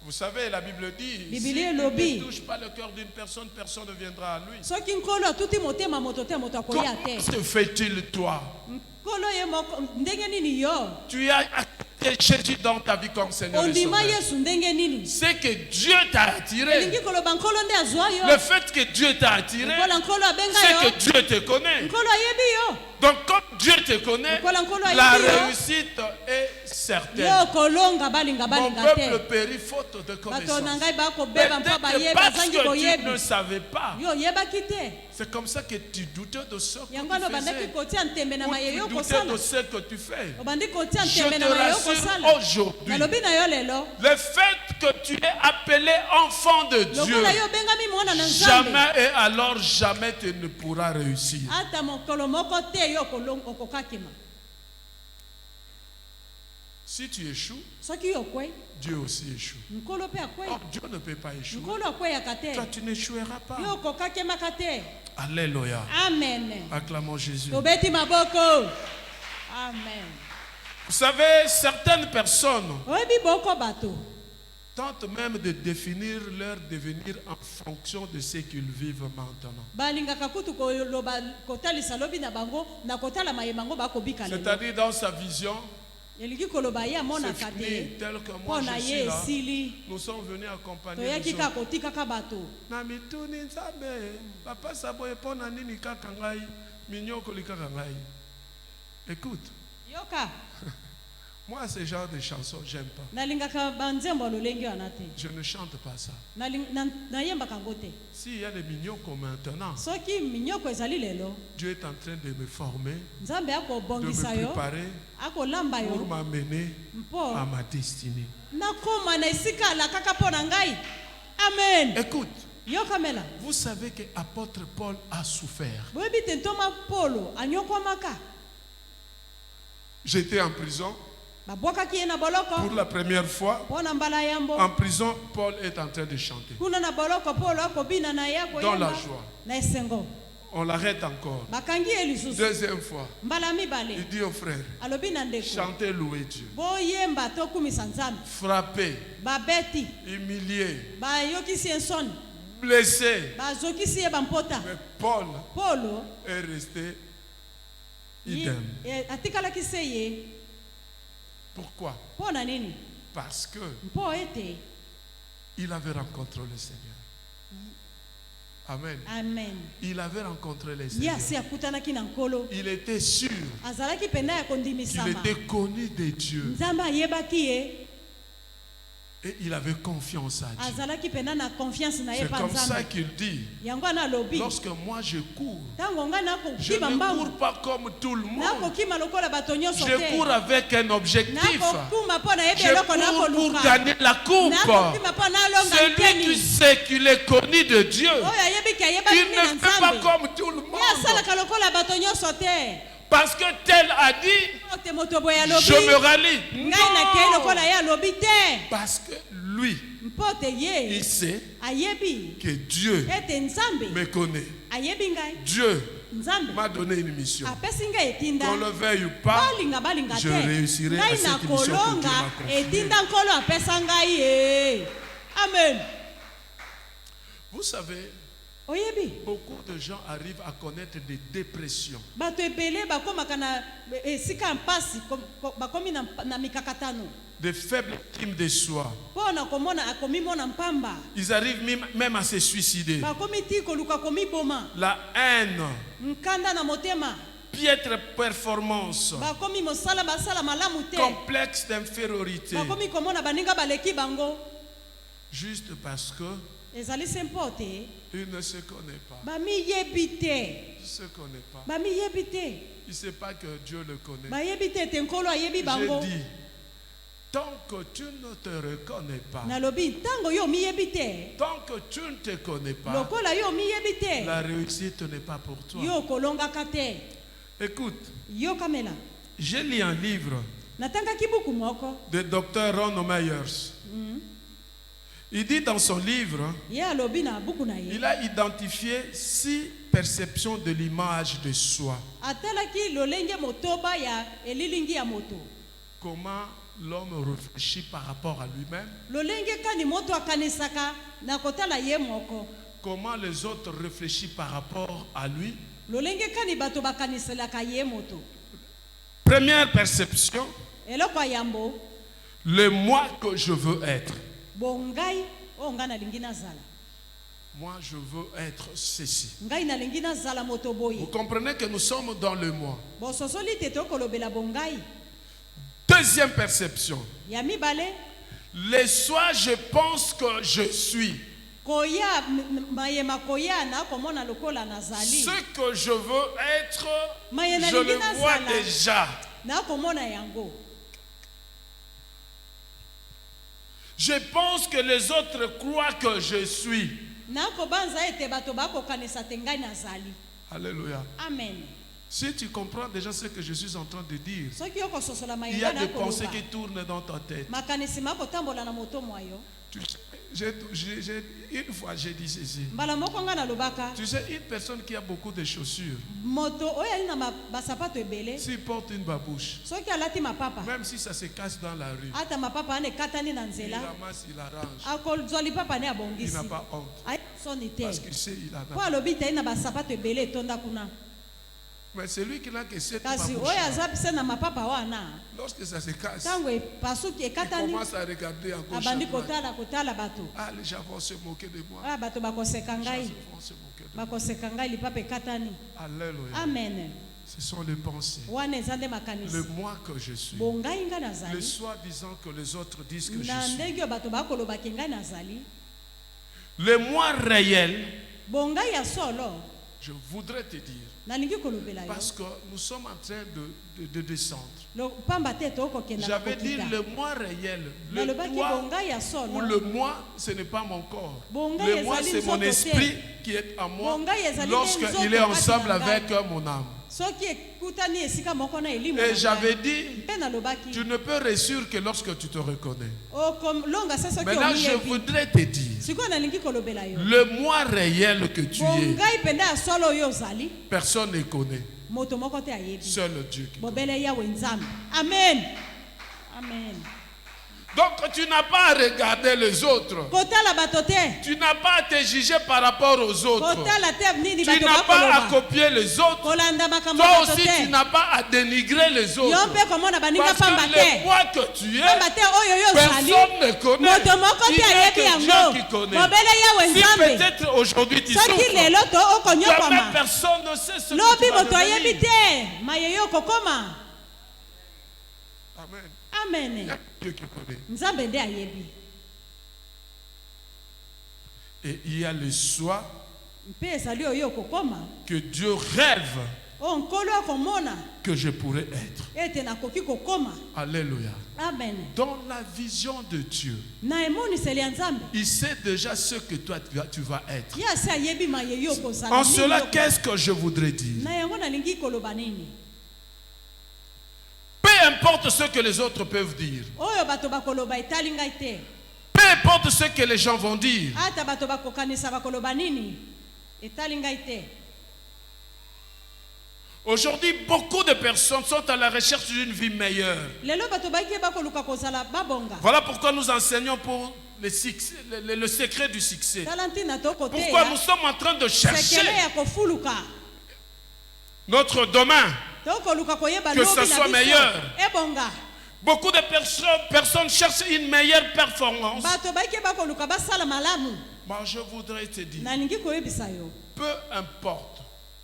Vous savez, la Bible dit, Bible si il lobby. ne touche pas le cœur d'une personne, personne ne viendra à lui. Soki nkolo atuti motema moto te moto akoya Comment te. se fait-il toi? Nkolo ye moko ndenge nini yo? Tu as accepté Jésus dans ta vie comme Seigneur et Ondima Sauveur. Yesu ndenge nini? C'est que Dieu t'a attiré. Elingi koloba nkolo nde azwa yo. Le fait que Dieu t'a attiré, Nkolo nkolo abenga c'est yo. que Dieu te connaît. Nkolo ayebi yo. Donc comme Dieu te connaît, Nkolo nkolo la ayebi yo. réussite est certaine. Yo kolonga Mon balinga peuple te. périt faute de Bato connaissance. na ngai bakobeba mpo Peut-être bayeba parce zangi que tu boyebi. ne savais pas. Yo yebaki te. C'est comme ça que tu doutais de ce que Yango wana tu obandaki faisais. kotia ntembe na Ou maye tu yo doutais kosala. de ce que tu fais. Obandi kotia Je ntembe te na maye yo rassure kosala. aujourd'hui, Nalobi na yo lelo. le fait que tu es appelé enfant de Dieu, Lokola yo bengami mwana na nzambe. jamais et alors jamais tu ne pourras réussir. Ata mokolo moko te yo okokakima. Si tu échoues, Soki yo kwe, Dieu aussi échoue. nkolo pe akwe. Or, Dieu ne peut pas échouer. Nkolo akweyaka te. Toi, tu n'échoueras pas. Yo okokakemaka te. Alléluia. Amen. Acclamons Jésus. Tobeti maboko. Amen. Vous savez, certaines personnes Oyebi boko bato. tentent même de définir leur devenir en fonction de ce qu'ils vivent maintenant. Balingaka kutu koloba kotalisa lobi na bango na kotala mayebango bakobika lelo. C'est-à-dire dans sa vision, Elingi koloba ye c'est amonaka fini te. tel que moi Mpona je ye suis là. esili. Nous sommes venus accompagner Toyaki les kaka autres. kotikaka bato. Na mituni nzambe, papa saboye pona nini kaka ngai, minyoko likaka ngai. Écoute, Yoka. moi ce genre de chansons, j'aime pas. Nalingaka banzembo lolenge wana te. Je ne chante pas ça. Nayembaka ngo te. S'il y a des mignons maintenant, Soki minyoko ezali lelo. Dieu est en train de me former, Nzambe de akobongisa me yo. préparer Akolamba pour yo. m'amener Mpo. à ma destinée. Nakoma na esika la kaka mpo na ngai. Amen. Écoute, Yokamela. vous savez que apôtre Paul a souffert. Boyebi te ntoma Polo anyokwamaka. J'étais en prison Babwakaki ye na boloko. pour la première fois. Mpo na mbala yambo. En prison, Paul est en train de chanter. Kuna na boloko Polo akobina na ye Dans la akoyemba. joie. Na esengo. On l'arrête encore. Bakangi ye lisusu. Deuxième fois, Mbala il mibale. dit au frère, Alobi na ndeko. chantez, louez Dieu. Boyemba tokumisa nzambe. Frappé, Babeti. humilié, Bayokisi ye nsoni. blessé. Bazokisi ye bampota. Mais Paul Polo. est resté ye- idem. atikalaki se ye. Pourquoi? Mpo na nini? Parce que Mpo ete. il avait rencontré le Seigneur. Amen. Amen. Il avait rencontré le Ye Seigneur. asi akutanaki na nkolo. Il était sûr Azalaki pena ya qu'il kondimisama. était connu de Dieu. Nzambe ayebaki ye. Et il avait confiance à Dieu. Azalaki pena na confiance na ye C'est pa comme ça nzambe. qu'il dit, Yango wana alobi. lorsque moi je cours, Ntango ngai je nakokima ne mbangu. cours pas comme tout le monde. Nakokima lokola bato nyonso Je cours te. avec un objectif. Nakokuma mpo nayebi Je eloko cours pour nakoluka. gagner la coupe. Nakokima mpo nalonga Celui qui nkeni. sait qu'il est connu de Dieu, Oyo ayebi ke ayebaki il nini na ne fait pas nzambe. comme tout le Ye monde. asalaka lokola bato nyonso te. parce que tel a dit, Te moto boye alobi. je me rallie. Ngai na kei Non. lokola ye alobi te. Parce que lui, Mpo te ye il sait ayebi que Dieu ete Nzambe me connaît. ayebi ngai. Dieu Nzambe m'a donné une mission. apesi ngai etinda. Qu'on le veuille ou pas, balinga je te. réussirai à Ngai cette na mission que Dieu kolonga m'a confiée. etinda nkolo apesa ngai ye. Amen. Vous savez, Oyebi. beaucoup de gens arrivent à connaître des dépressions. Bato ebele bakomaka na esika mpasi bakomi na mikakatano. Des faibles estimes de soi. Mpo na komona akomi mona mpamba. Ils arrivent même à se suicider. Bakomi ti koluka komi boma. La haine, Nkanda na motema. piètre performance, Bakomi mosala basala malamu te. complexe d'infériorité. Bakomi komona baninga baleki bango. Juste parce que Ezali sempo te. il ne se connaît pas. Bamiyebi te. Il ne se connaît pas. Bamiyebi te. Il ne sait pas que Dieu le connaît. Bayebi te te nkolo ayebi bango. J'ai dit, tant que tu ne te reconnais pas, Nalobi ntango yo miyebi te. tant que tu ne te connais pas, Lokola yo miyebi te. la réussite n'est pas pour toi. Yo kolongaka te. Écoute, Yo kamela. j'ai lu un livre Natangaki buku moko. de Dr. Ron Myers. Il dit dans son livre, Ye alobi na buku na ye. il a identifié 6 perceptions de l'image de soi. Atalaki lolenge motoba ya elilingi ya moto. Comment l'homme réfléchit par rapport à lui-même, Lolenge kani moto akanisaka na kotala ye moko. comment les autres réfléchissent par rapport à lui. Lolenge kani bato bakaniselaka ye moto. Première perception, Eloko yambo le moi que je veux être. bongai o nga nalingi nazala. Moi, je veux être ceci. Ngai nalingi nazala moto Vous boye. comprenez que nous sommes dans le moi. Bososoli te tokolobela bongai. Deuxième perception, Ya mibale le soi je pense que je suis. koya mayema koya na komona lokola nazali. Ce que je veux être, Mayena je le lingina vois zala. déjà. Na komona yango. Je pense que les autres croient que je suis. Na kobanza ete bato bakokanisa te ngai nazali. Alléluia. Amen. Si tu comprends déjà ce que je suis en train de dire, Soki yoko sosola il y a mayena des na pensées koloba. qui tournent dans ta tête. Makanisi mako tambola na moto mwayo. Une fois, j'ai dit ceci. Mbala moko nga na lobaka. Tu sais, une personne qui a beaucoup de chaussures, Moto oyo ali na basapato ebele. s'il porte une babouche, Soki alati mapapa. même si ça se casse dans la rue, Ata mapapa ane katani na il nzela. ramasse, il arrange. Akozwa lipapa ne Il abongisi. n'a pas honte. Ayi soni te. Parce qu'il sait il en Po a. alobi te na basapato ebele etonda kuna. Mais celui qui n'a que cette Kasi babouche, oyo aza pise na mapapa wana. lorsque ça se casse, Ntango epasuki il ekatani. commence à regarder en gauche. Abandi à droite. kotala bato. Ah, les gens vont se moquer de moi. Ah bato bakoseka Les gens ngai. vont se moquer de moi. Bakoseka ngai lipapa ekatani. Alléluia. Amen. Ce sont les pensées. Wana eza nde Le makanisi. moi que je suis. Bongai nga Le nazali. soi-disant que les autres disent que je Na suis. ndenge oyo bato bakolobaki ngai nazali. Le moi réel, Bongai ya solo. je voudrais te dire, Nalingi kolobela yo. parce que nous sommes en train de descendre. Pamba te tokokenda J'avais dit kokita. le moi réel, le Nalobaki toi bongai ya ou solo. le moi, ce n'est pas mon corps. Bongai Le moi, ezali c'est mon nzoto te. esprit qui est en moi Bongai ezali lorsqu'il nzoto est kati ensemble na ngai. avec mon âme. Soki ekutani esika moko na elimu. Et na j'avais ngai. dit, Mpe nalobaki. tu ne peux réussir que lorsque tu te reconnais. Okolonga se soki Maintenant, je omiyebi. voudrais te dire, Sikoyo nalingi kolobela yo. le moi réel que tu es, Bongai penda ya solo oyo ozali. personne ne connaît. Moto moko te ayebi. Seul Dieu qui connaît. Bobele yawe nzambe. Amen. Amen. Donc tu n'as pas à regarder les autres. Kotala bato te. Tu n'as pas à te juger par rapport aux autres. Kotala te nini Tu bato n'as pas à bakoloba. copier les autres. Kolanda makambo Toi bato aussi, tu te. n'as pas à dénigrer les Yo autres. mpe komona baninga Parce pamba que te. le moi que tu es, Pamba te oyo yo ozali. personne ne connaît. Moto moko Il te n'y a ayebi que yango. Dieu qui connaît. Bobele yawe Si nzambe. peut-être aujourd'hui tu Soki souffres, lelo to jamais okonyokoma. personne ne sait ce que Lobi tu vas moto ayebi devenir. te. Mayeyo kokoma. Amen. Amen. Il y a Dieu qui connaît. Nzambe nde ayebi. Et il y a le soi Mpe ezali oyo kokoma. que Dieu rêve O nkolo akomona. que je pourrais être. Ete nakoki kokoma. Alléluia. Amen. Dans la vision de Dieu, Na emoniseli ya nzambe. il sait déjà ce que toi tu vas être. Ye asi ayebi mayeyo kozala. En nini cela, yo- qu'est-ce que je voudrais dire? Na yango nalingi koloba nini. importe ce que les autres peuvent dire. oyo bato bakoloba etali ngai te. Peu importe ce que les gens vont dire. Ata bato bakokanisa bakoloba nini etali ngai te. Aujourd'hui, beaucoup de personnes sont à la recherche d'une vie meilleure. Lelo bato baki bakoluka kozala babonga. Voilà pourquoi nous enseignons pour le secret du succès. Talantina toko te. Pourquoi nous sommes en train de chercher sekele ya kofuluka. notre demain, Tokoluka koyeba que lobi ça na soit biso. meilleur. Ebonga. Beaucoup de personnes cherchent une meilleure performance. Bato baki bakoluka basala malamu. Moi, je voudrais te dire, Nalingi koyebisa yo. peu importe.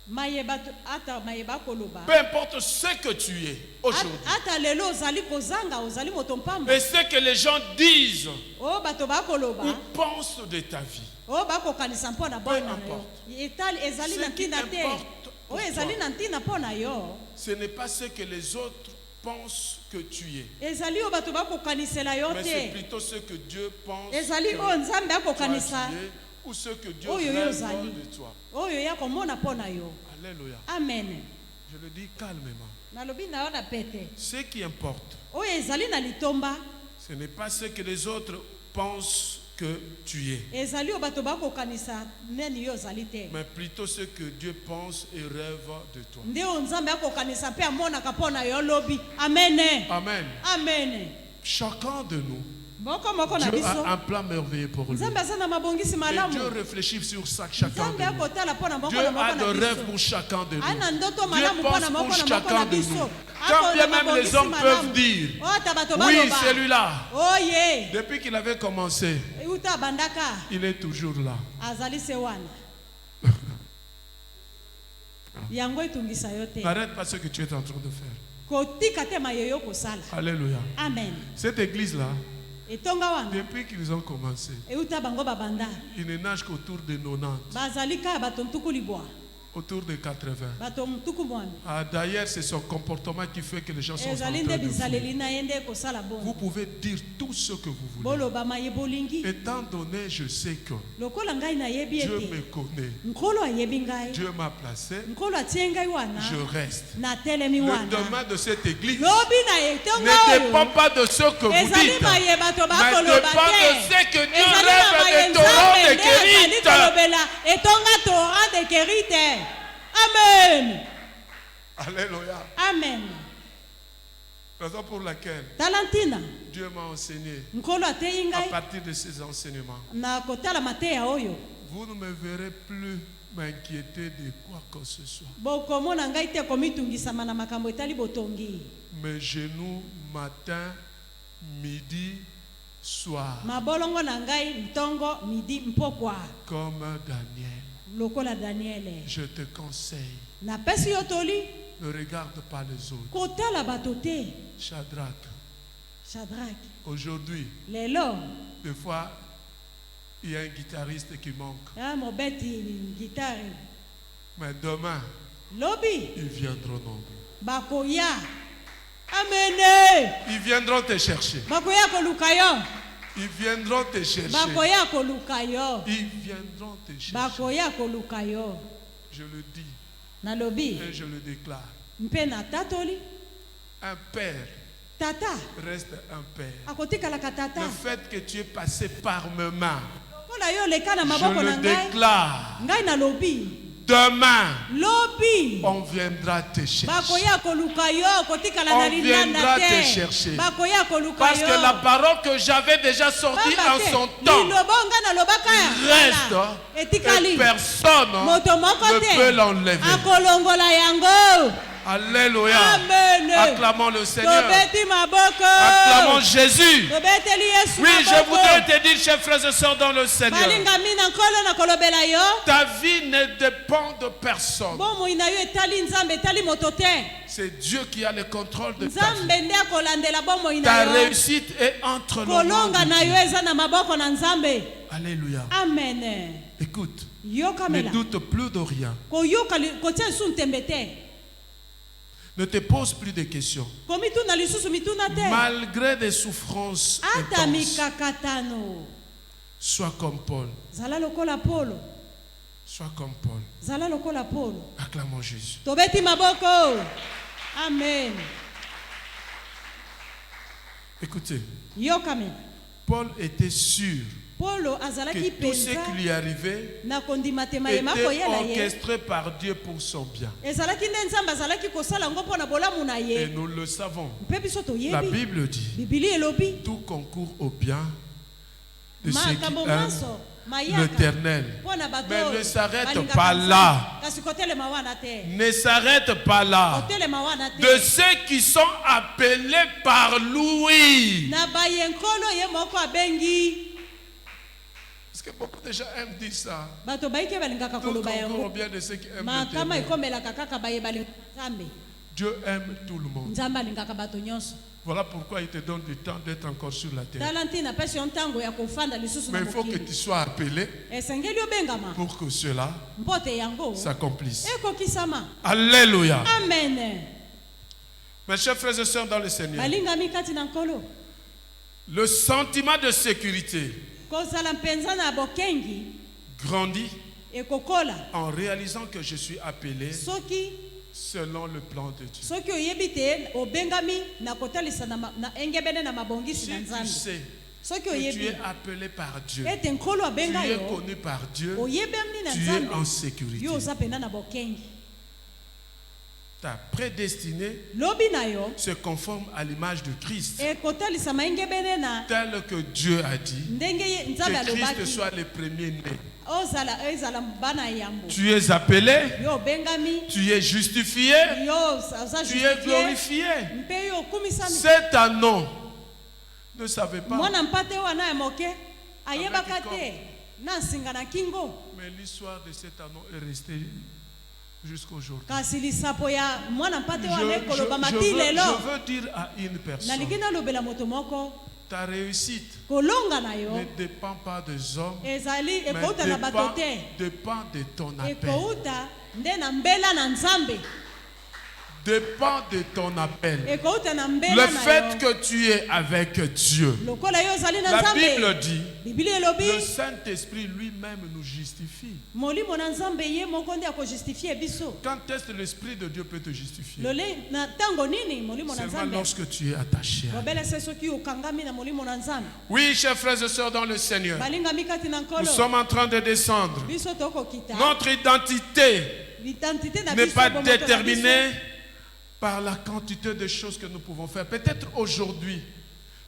Mayeba ata mayeba koloba. Peu importe ce que tu es aujourd'hui. Ata lelo ozali kozanga ozali moto mpamba. Et ce que les gens disent O bato bakoloba. ou pensent de ta vie. O bakokanisa mpona Peu bona na yo. importe. Etali ezali na Ce qui ntina te. importe O pour ezali toi, na ntina mpona yo. ce n'est pas ce que les autres pensent que tu es, Ezali o bato bakokanisela yo mais c'est te. plutôt ce que Dieu pense Ezali que o nzambe toi akokanisa. tu es, ou ce que Dieu Oyo yo rêve ozali. de toi. Oyo ya komona mpona yo. Alléluia. Amen. Je le dis calmement. Nalobi na yo na pete. Ce qui importe, Oyo ezali na litomba. ce n'est pas ce que les autres pensent que tu es, Ezali o bato bakokanisa neni yo ozali te. mais plutôt ce que Dieu pense et rêve de toi. Nde o nzambe akokanisa mpe amonaka mpona yo lobi. Amen. Amen. Amen. Chacun de nous, Moko moko na Dieu biso. a un plan merveilleux pour lui. Nzambe aza na mabongisi Et malamu. Dieu réfléchit sur ça, chacun Nzambe de nous. akotala mpona moko Dieu na a moko na de rêves biso. pour chacun de nous. Ana ndoto Dieu malamu pense mpona pour moko na moko chacun na de nous. biso. Quand bien même les hommes peuvent dire, oui, celui-là, Oye. depuis qu'il avait commencé, Uta bandaka. il est toujours là. Azali se wana. Yango etungisa yo te. N'arrête pas ce que tu es en train de faire. Kotika te mayoyo kosala. Alléluia. Amen. Cette église-là, Etonga wana. depuis qu'ils ont commencé, Euta bango babanda. il ne nage qu'autour de 90, Bazali ka bato mtuku libwa. autour de 80. Bato mtuku mwami. Ah, d'ailleurs, c'est son comportement qui fait que les gens sont en train Ezali de nde fuir. bizaleli na yende kosala Vous bon. pouvez dire tout ce que vous voulez. Bolo bamaye bolingi. Étant donné, je sais que Lokola ngai na yebi Dieu ete. me connaît. Nkolo ayebi ngai. Dieu m'a placé. Nkolo atie ngai wana. Je reste. Na telemi Le wana. demain de cette église Lobi na etonga ne oyo. dépend pas de ce que vous Ezali dites, maye bato mais bakoloba dépend de te. ce que Dieu Ezali rêve maye des torrents nzambe de nde azali Kérite. kolobela etonga torrent de Kérite. Amen. Alléluia. Amen. Raison pour laquelle Talantina. Dieu m'a enseigné Nkolo ateyi à ngai partir de ces enseignements. na kotala mateya oyo. Vous ne me verrez plus m'inquiéter de quoi que ce soit. Bokomona ngai te komitungisama na makambo etali botongi. Mes genoux matin, midi, soir, Mabolongo na ngai ntongo midi mpokwa. comme Daniel. Lokola Daniele. Je te conseille, Na pesi yo toli ne regarde pas les autres. kotala bato te. Shadrach, Shadrach. aujourd'hui, Lelo. des fois, il y a un guitariste qui manque. Ah, mobeti guitare. Mais demain, Lobi. ils viendront nombreux. Bakoya. Amen. Ils viendront te chercher. Bakoya koluka yo. Ils viendront te chercher. Bakoya koluka yo. Ils viendront te chercher. Bakoya koluka yo. Je le dis Na lobi. et je le déclare. Mpe na tatoli. Un père Tata. reste un père. Akotikalaka tata. Le fait que tu es passé par mes mains, Kola yo leka na je maboko na le ngai. déclare. Ngai na lobi. Demain, Lobi. on viendra te chercher. Bakoya koluka yo kotikala On na lindanda viendra te te. chercher. Bakoya koluka Parce yo. que la parole que j'avais déjà sortie en son temps Lilobonga na lobaka ya. reste Etikali. et personne Moto moko ne te. peut l'enlever. Akolongola yango. Alléluia. Amen. Acclamons le Seigneur. Tobeti maboko. Acclamons Jésus. Tobeteli Yesu Oui, je maboko. voudrais te dire, chers frères et sœurs dans le Seigneur, Balinga mina nkolo na kolobela yo. ta vie ne dépend de personne. Bomoi na yo etali nzambe etali moto te. C'est Dieu qui a le contrôle de ta vie. Nzambe nde akolandela bomoi Ta na yo. réussite est entre nos Kolonga mains. na yo eza na maboko na nzambe. Alléluia. Amen. Écoute, ne Yokamela. doute plus de rien. Koyoka kotia lisusu ntembe te. Ne te pose plus de questions. Komituna lisusu mituna te. Malgré des souffrances Ata intenses, mikakatano. sois comme Paul. Zala lokola Polo. Sois comme Paul. Zala lokola Polo. Acclamons Jésus. Tobeti maboko. Amen. Écoutez, yokamela Paul était sûr Paulo que azalaki tout ce penza qui lui arrivait na kondima tema yema était koyela ye orchestré par Dieu pour son bien. ezalaki nde nzambe azalaki kosala ngo mpo na bolamu na Et ye nous le savons. mpe biso La toyebi Bible dit, bibili elobi tout concourt au bien de ceux qui makambo aiment nyonso mayaka l'Éternel. mpo na bato Mais oyo ne s'arrête balingaka pas Nzambe. là. Kasi kotelema wana te Ne s'arrête pas là. kotelema wana te De ceux qui sont appelés par lui. na bayenkolo ye moko abengi Parce que beaucoup de gens aiment dire ça. bato bayike balingaka Tout koloba concourt au yango bien de ceux qui aiment makama l'Éternel. ekomelaka kaka baye balingaka nzambe Dieu aime tout le monde. nzambe alingaka bato nyonso Voilà pourquoi il te donne du temps d'être encore sur la terre. tala ntina apesi yo ntango ya kofanda lisusu Mais na il faut que mokili tu sois appelé esengeli obengama pour que cela mpo te yango s'accomplisse. ekokisama Alléluia. amen Mes chers frères et sœurs dans le Seigneur, balingami kati na nkolo le sentiment de sécurité kozala mpenza na bokengi grandit ekokola en réalisant que je suis appelé soki selon le plan de Dieu. soki oyebi te obengami na kotalisa na engebene na mabongisi Si na tu nzambe sais soki que tu oyebi es appelé par Dieu, ete nkolo tu abenga es yo connu par Dieu, oyebemi na tu es en nzambe sécurité. yo oza mpenza na bokengi Ta prédestinée lobi na yo se conforme à l'image de Christ, ekotalisama engebene na tel que Dieu a dit ndenge nzambe que Christ alobaki soit le premier-né. ezala bana yambo Tu es appelé, yo obengami tu es justifié, yo oza tu es justifie glorifié. mpe yo okumisami C'est un nom. Ne savez pas. mwana mpate wana ya moke ayebaka Avec te na nsinga na kingo Mais l'histoire de cet anneau est restée jusqu'aujourd'hui. kasi lisapo ya mwana mpate Je, wana ekolobama ti lelo je veux dire à une personne, nalingi nalobela moto moko ta réussite kolonga na yo ne dépend pas des hommes, ezali mais ekouta na bato te dépend de ton appel. ekouta nde na mbela na nzambe Dépend de ton appel. ekouta na Le mbela na fait yo que tu es avec Dieu. lokola yo ozali na La nzambe Bible dit, bibili elobi le Saint-Esprit lui-même nous justifie. molimo na nzambe ye moko nde akojustifie biso Quand est-ce que l'Esprit de Dieu peut te justifier? na ntango nini molimo na Seulement nzambe lorsque tu es attaché à lui. bobelese soki okangami na molimo na nzambe Oui, chers frères et sœurs dans le Seigneur, balingami kati na nous nkolo sommes en train de descendre. biso tokokita Notre identité l'identité na n'est biso pas bomoto na déterminée par la quantité de choses que nous pouvons faire. Peut-être aujourd'hui,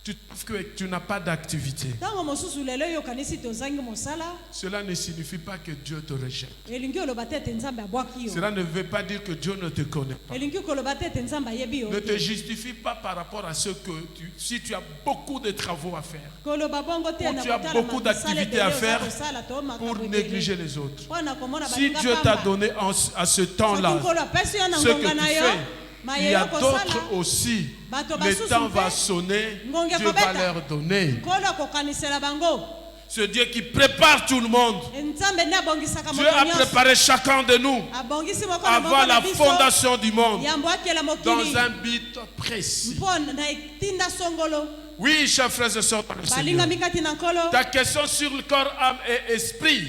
tu trouves que tu n'as pas d'activité. biso ntango mosusu lelo yo okanisi tozangi mosala Cela ne signifie pas que Dieu te rejette. elingi oloba te ete nzambe abwaki yo Cela ne veut pas dire que Dieu ne te connaît pas. elingi koloba te ete nzambe ayebi yo Ne te te justifie pas par rapport à ce que si tu as beaucoup de travaux à faire koloba bongo te Ou na tu as kotala beaucoup misala d'activités ebele à oza faire kosala to makambo pour ebele. négliger les autres. Mpo na komona Si baninga Dieu t'a pamba. donné à ce Soki temps-là nkolo apesi yo na ce ngonga que na tu yo fais, il maye y a yo d'autres kosala aussi. bato Le basusu temps va mpe sonner, ngonge Dieu va kobeta. leur donner. nkolo akokanisela bango Ce Dieu qui prépare tout le monde. nzambe nde abongisaka Dieu moto a nyonso préparé chacun de nous abongisi moko na moko avant na la biso fondation du monde yambo akela dans mokili un but précis. mpo na etinda songolo Oui, chers frères et sœurs dans le Seigneur. balingami kati na nkolo Ta question sur le corps, âme et esprit,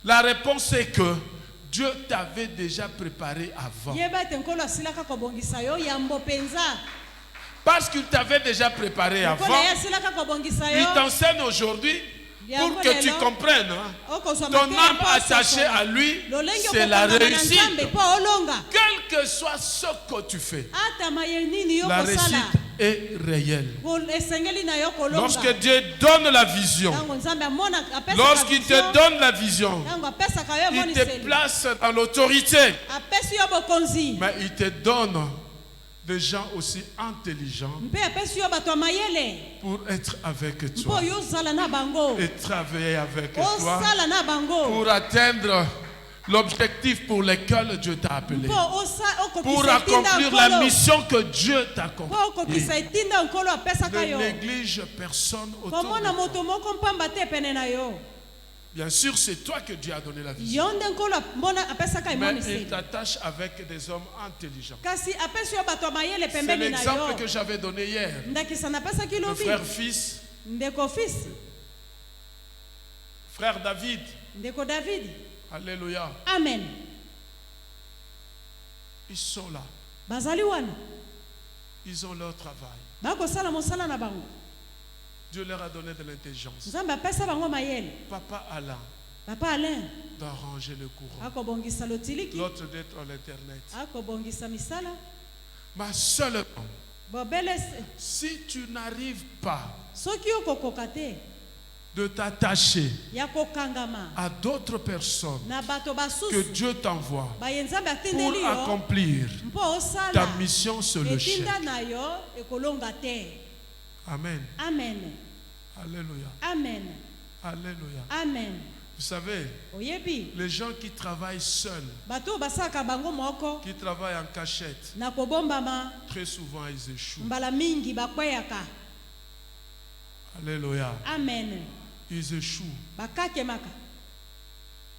la réponse est que Dieu t'avait déjà préparé avant. yeba ete nkolo asilaka kobongisa yo yambo mpenza Parce qu'il t'avait déjà préparé nkolo avant, ye asilaka kobongisa il yo t'enseigne aujourd'hui pour que tu comprennes. okozwa Ton mateya âme mpo attachée osoko. à lui, lolenge c'est la okokangama na réussite. nzambe mpo olonga Quel que soit ce que tu fais, ata maye nini yo la kosala réussite est réelle. esengeli na yo kolonga Lorsque Dieu donne la vision, ntango nzambe amona apesaka lorsqu'il vision, te donne la vision, ntango apesaka yo il te emoniseli place dans l'autorité, apesi yo bokonzi mais il te donne des gens aussi intelligents mpe apesi yo bato ya mayele pour être avec mpo toi yo ozala na bango et travailler avec toi osala na bango pour atteindre l'objectif pour lequel Dieu t'a appelé, mpo pour okokisa etinda accomplir la nkolo mission que Dieu t'a mpo confiée. okokisa etinda nkolo apesaka Ne yo néglige personne autour de komona moto toi. moko mpamba te pene na yo Bien sûr, c'est toi que Dieu a donné la vision, yo nde nkolo mbona apesaka mais il emoniseli t'attache avec des hommes intelligents. kasi apesi yo bato ya mayele C'est pembeni na l'exemple yo que j'avais donné hier. ndakisa napesaki Le lobi frère fils, ndeko fils frère David, ndeko david alléluia, amen ils sont là, bazali wana ils ont leur travail. bakosala mosala na bango. Dieu leur a donné de l'intelligence. Nzambe apesa bango mayele. Papa Alain Papa Alain doit ranger le courant. akobongisa lotiliki, L'autre d'être à l'internet. akobongisa misala. Mais seulement, Bobele si tu n'arrives pas soki okokoka te de t'attacher ya kokangama à d'autres personnes na bato que basusu Dieu t'envoie baye Nzambe pour atindeli yo accomplir mpo ta osala mission sur le chef. etinda na yo ekolonga te. Amen. Amen. Alléluia. Amen. Alléluia. Amen. Vous savez, Oyebi les gens qui travaillent seuls, bato basaka bango moko qui travaillent en cachette, na kobombama très souvent ils échouent. mbala mingi bakweyaka. Alléluia. Amen. Ils échouent. Bakakemaka.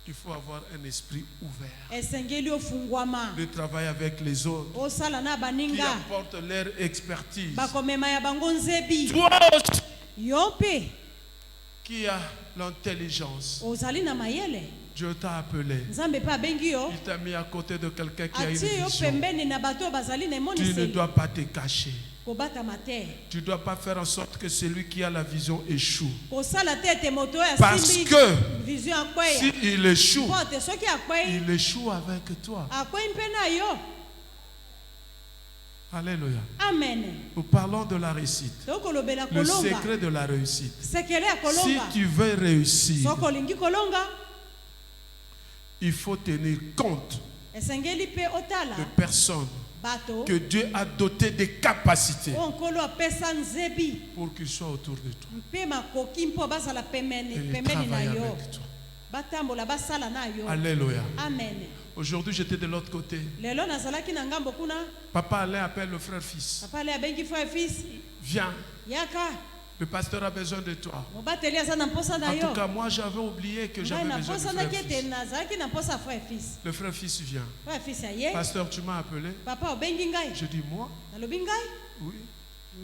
Il faut avoir un esprit ouvert. Esengeli ofungwama De travailler avec les autres osala na qui baninga apportent leur expertise. bakomema ya bango nzebi. Toi aussi Yo mpe qui as l'intelligence, ozali na mayele. Dieu t'a appelé. Nzambe pe abengi yo Il t'a mis à côté de quelqu'un qui a une atie yo vision. pembeni na bato oyo bazali na Tu ne emoniseli dois pas te cacher. kobatama te. Tu ne dois pas faire en sorte que celui qui a la vision échoue. Kosala te ete moto oyo Parce asimbi que vision akweya s'il échoue, mpo te soki akwei il échoue avec toi. akwei mpe na yo. Alléluia. Amen. Nous parlons de la réussite. tokolobela Le kolonga secret de la réussite. sekele ya Si kolonga. tu veux réussir, Soko olingi kolonga il faut tenir compte esengeli mpe otala de personnes bato que Dieu a dotées des capacités oyo nkolo apesa nzebi pour qu'ils soient autour de toi mpe makoki mpo bazala et pembeni na travailler yo avec toi. batambola basala na yo. Alléluia. Amen. Aujourd'hui, j'étais de l'autre côté. Lelo nazalaki na ngambo kuna Papa Alain appelle le frère-fils. papa ale abengi frère fils Viens, yaka le pasteur a besoin de toi. mobateli aza na mposa na En yo. tout cas, moi, j'avais oublié que ngai j'avais na besoin mposa du naki ete frère-fils. nazalaki na mposa ya frère fils. Le frère-fils vient. Frère fils aye Pasteur, tu m'as appelé. papa obengi ngai Je dis, moi? nalobi ngai Oui.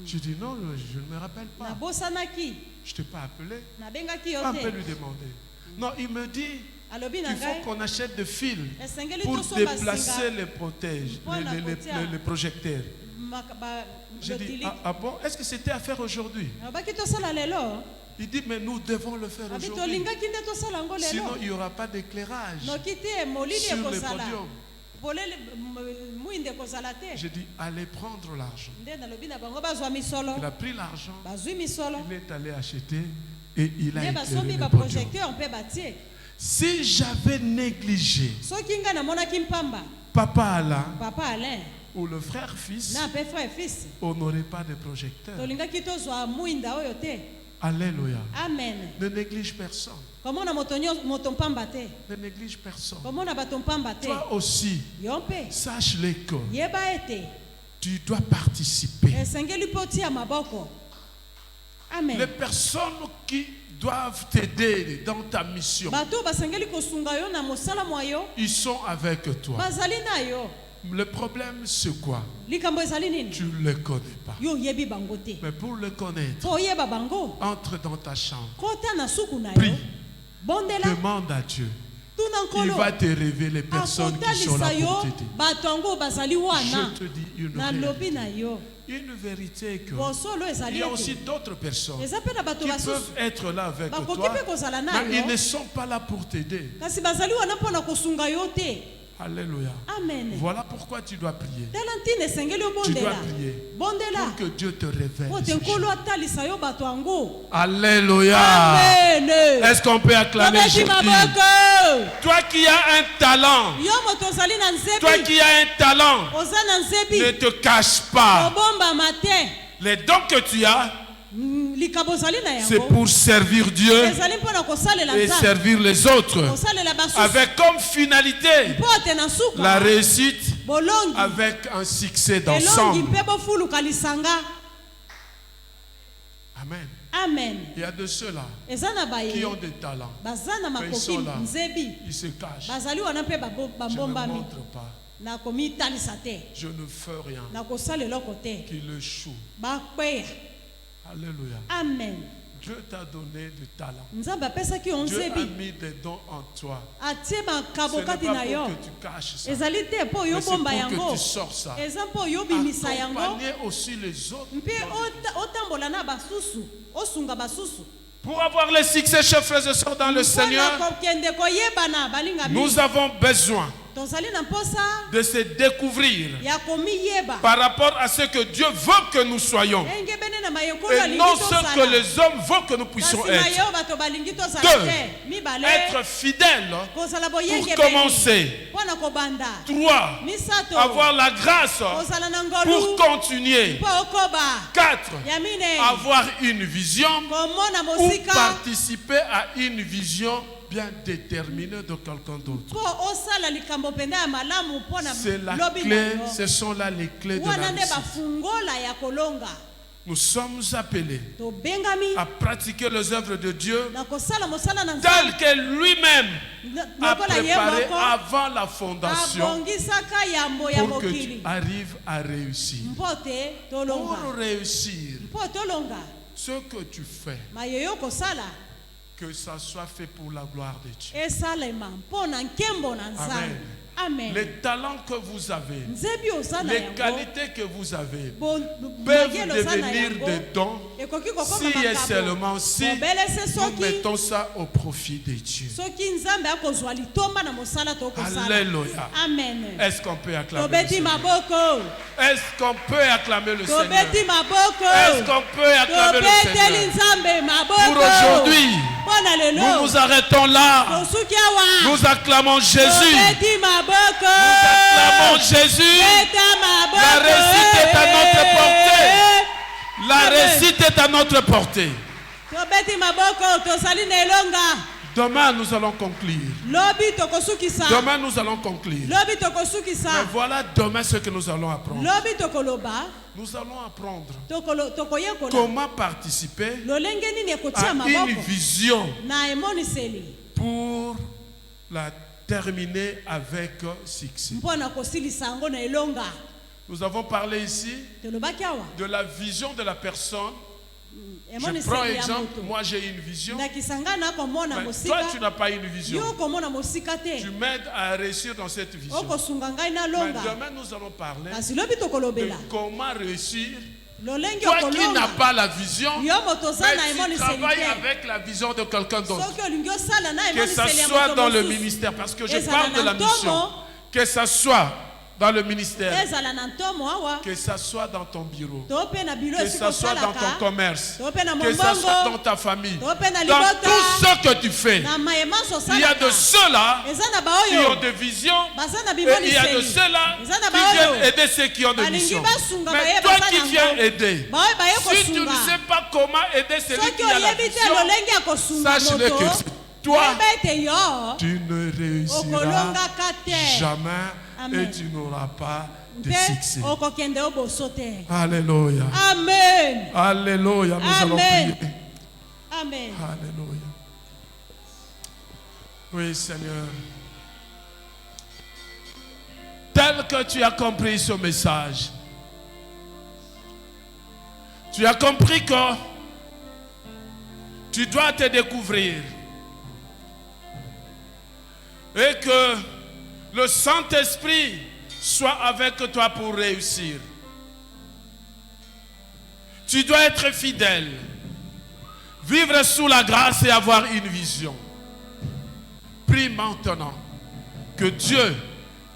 Je dis, non, je ne me rappelle pas. nabosanaki Je ne t'ai pas appelé. nabengaki yo On peut te lui demander. Non, il me dit alobi na qu'il faut ngai qu'on achète des fils esengeli pour tosomba déplacer singa les protèges, Mpona kotia. les projecteurs. ba J'ai dit, lotiliki. ah bon, est-ce que c'était à faire aujourd'hui? nalobaki tosala lelo Il dit, mais nous devons le faire abi aujourd'hui. tolingaki nde tosala yango Sinon, lelo il n'y aura pas d'éclairage noki te molili sur le ekozala podium. polele mwinde ekozala te. J'ai dit, allez prendre l'argent. Nde nalobi na bango bazwa misolo Il a pris l'argent, bazwi misolo il est allé acheter et il a nde éclairé basombi le podium. baprojecteur mpe batie. Si j'avais négligé soki ngai namonaki mpamba Papa Alain papa Alain ou le frère-fils, na mpe frère fils on n'aurait pas de projecteur. tolingaki tozwa mwinda oyo te. Alléluia. Amen. Ne néglige personne. komona moto mpamba te Ne néglige personne. komona bato mpamba te. Toi aussi, yo mpe sache-le que yeba ete tu dois participer. esengeli mpe otia maboko. Amen. Les personnes qui doivent t'aider dans ta mission, bato basengeli kosunga yo na mosala mwa yo ils sont avec toi. bazali na yo. Le problème, c'est quoi? likambo ezali nini? Tu ne les connais pas. yo oyebi bango te. Mais pour le connaître, mpo oyeba bango entre dans ta chambre. kota na suku na yo Prie. bondela Demande à Dieu. tuna Il nkolo va te révéler les personnes qui sont là akotalisa pour yo t'aider. bato yango bazali wana. Je te dis une nalobi na vérité. yo Une vérité que bosolo il ezali y a aussi ete d'autres personnes eza mpe na bato qui basusu peuvent être là avec bakoki toi, mpe kozala na mais ils yo ne sont pas là pour t'aider. kasi bazali wana mpo na kosunga yo te. Alléluia. Amen. Voilà pourquoi tu dois prier. tala ntina esengeli Tu dois obondela prier bondela pour que Dieu te révèle. po te ces nkolo choses. atalisa yo bato yango. Alléluia. Amen. Est-ce qu'on peut acclamer Tobeti Jésus? maboko. Toi qui as un talent, yo moto ozali na toi nzebi qui as un talent, oza na ne nzebi te cache pas. obombama te. Les dons que tu as, likabo ozali na c'est yango pour servir Dieu ezali mpo na kosalela et nzambe servir les autres. kosalela basusu Avec comme finalité mpo te na la suka réussite bolongi avec un succès elongi d'ensemble. mpe bofuluka lisanga. Amen. Amen. Il y a de ceux-là eza na qui ont baye des talents. baza na Mais ils makoki sont là. nzebi Ils se cachent. bazali wana mpe Je ne babombami montre pas. na komitalisa te Je ne fais rien. na kosala eloko te Qu'il échoue. bakweya. Alléluia. Amen. Dieu t'a donné du talent. nzambe apesaki yo Dieu a nzebi mis des dons en toi. atie Ce makabo n'est pas kati na yo pour que tu caches ça. ezali te mpo Mais c'est oyobomba pour yango que tu sors ça. eza mpo oyobimisa yango Accompagner aussi les autres. mpe otambola na basusu osunga basusu Pour avoir le succès, chers frères et sœurs, dans le Seigneur, mpona kokende koyebana balingami nous avons besoin tozali na mposa de se découvrir ya komiyeba par rapport à ce que Dieu veut que nous soyons. enge bene na mayekolo Et alingi non ce que tosala les hommes veulent que nous puissions kasi na être. yo bato balingi tosala Deux, te mibale être fidèle. kozala Pour boyengebeli commencer. mpona kobanda 3. misato Avoir la grâce kozala na pour ngolu continuer. mpo okoba 4. ya mine Avoir une vision komona ou mosika participer à une vision bien déterminée de quelqu'un d'autre. mpo osala likambo mpenza ya malamu mpona C'est la lobi na clé, yo ce sont là les clés de wana la nde réussite. bafungola ya kolonga Nous sommes appelés tobengami à pratiquer les œuvres de Dieu na kosala mosala na nzambe telles que lui-même a lokola ye préparé moko avant la fondation abongisaka yambo ya pour que tu mokili arrives à réussir. mpo te tolonga Pour réussir mpo tolonga ce que tu fais, mayoyo kosala que ça soit fait pour la gloire de Dieu. esalema mpo na nkembo na nzambe amen Les talents que vous avez, nzebi oza na les yango qualités que vous avez peuvent boyelo oza na devenir yango des dons ekoki kokoma si et makabo seulement si bobelese nous soki mettons ça au profit de Dieu. soki nzambe akozwa litomba na mosala tokosala Alléluia. amen Est-ce qu'on peut acclamer le tobeti Seigneur? maboko Est-ce qu'on peut acclamer le Seigneur? tobeti maboko Est-ce qu'on peut acclamer le tobeteli Seigneur? nzambe maboko Pour aujourd'hui, mpo na nous lelo nous arrêtons là. tosuki awa Nous acclamons Jésus. tobeti maboko Nous acclamons Jésus. beta maboko La réussite est à notre portée. La Amen. réussite est à notre portée. tobeti maboko tozali na elonga Demain, nous allons conclure. lobi tokosukisa Demain, nous allons conclure. lobi Mais tokosukisa voilà demain ce que nous allons apprendre. lobi tokoloba Nous allons apprendre tokoyekola comment participer lolenge nini à ekotia une maboko vision na emoniseli pour la terminer avec succès. mpo na kosilisa yango na elonga Nous avons parlé ici tolobaki awa de la vision de la personne. Je prends emoniseli ya exemple, moto moi j'ai une vision. ndakisa ngai nakomona Mais mosika toi, tu n'as pas une vision. yo okomona mosika Tu te m'aides à réussir dans cette vision. okosunga ngai Mais nalonga demain, nous allons parler kasi lobi de tokolobela comment réussir. lolenge Toi qui n'as okolonga pas la vision, yo moto oza na mais tu emoniseli travailles te avec la vision de quelqu'un d'autre. soki olingi osala na Que ça emoniseli ya soit moto dans le mosusu ministère, parce que je ezala parle de na la mission. ntongo Que ça soit dans le ministère, ezala na ntomo awa que ça soit dans ton bureau, to mpe na bilo que esika ça soit dans ton osalaka commerce, to mpe na que ça soit dans mombongo ta famille, to mpe na dans libota tout ce que tu fais. na mayema so Il y a de osalaka ceux-là eza na qui ont baoyo des visions baza na et il y a de bimoniseli ceux-là eza na qui viennent baoyo aider ceux qui ont des balingi missions. basunga Mais baye toi baza qui viens nango aider, baoyo baye si tu ne kosunga sais pas comment aider celui soki qui a la oyebi te vision, lolenge ya kosunga sache-le moto que toi, yeba ete yo tu ne réussiras okolongaka te jamais Amen. et tu n'auras pas de mpe succès. okokende oboso te Alléluia. amen Alléluia. Nous allons Amen. prier. amen Alléluia. Oui, Seigneur. Tel que tu as compris ce message, tu as compris que tu dois te découvrir et que le Saint-Esprit soit avec toi pour réussir. Tu dois être fidèle, vivre sous la grâce et avoir une vision. Prie maintenant que Dieu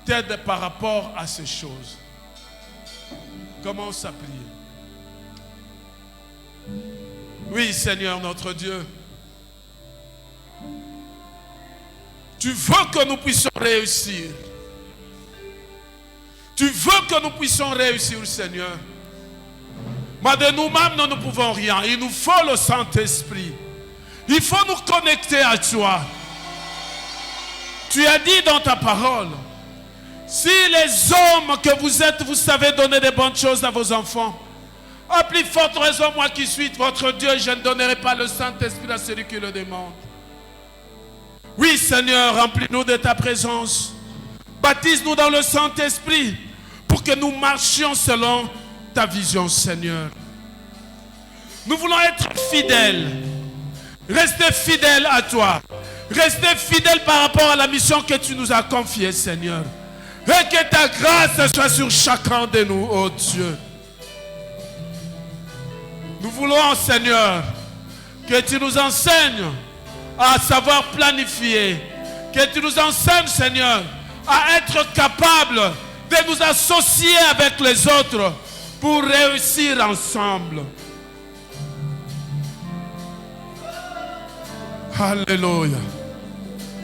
t'aide par rapport à ces choses. Commence à prier. Oui, Seigneur notre Dieu. Tu veux que nous puissions réussir. Tu veux que nous puissions réussir, Seigneur. Mais de nous-mêmes, nous ne pouvons rien. Il nous faut le Saint-Esprit. Il faut nous connecter à toi. Tu as dit dans ta parole, si les hommes que vous êtes, vous savez donner des bonnes choses à vos enfants, à plus forte raison, moi qui suis votre Dieu, je ne donnerai pas le Saint-Esprit à celui qui le demande. Oui, Seigneur, remplis-nous de ta présence. Baptise-nous dans le Saint-Esprit pour que nous marchions selon ta vision, Seigneur. Nous voulons être fidèles Rester fidèle à toi. Rester fidèle par rapport à la mission que tu nous as confiée, Seigneur. Et que ta grâce soit sur chacun de nous, oh Dieu. Nous voulons, Seigneur, que tu nous enseignes à savoir planifier. Que tu nous enseignes, Seigneur, à être capable de nous associer avec les autres pour réussir ensemble. Alléluia.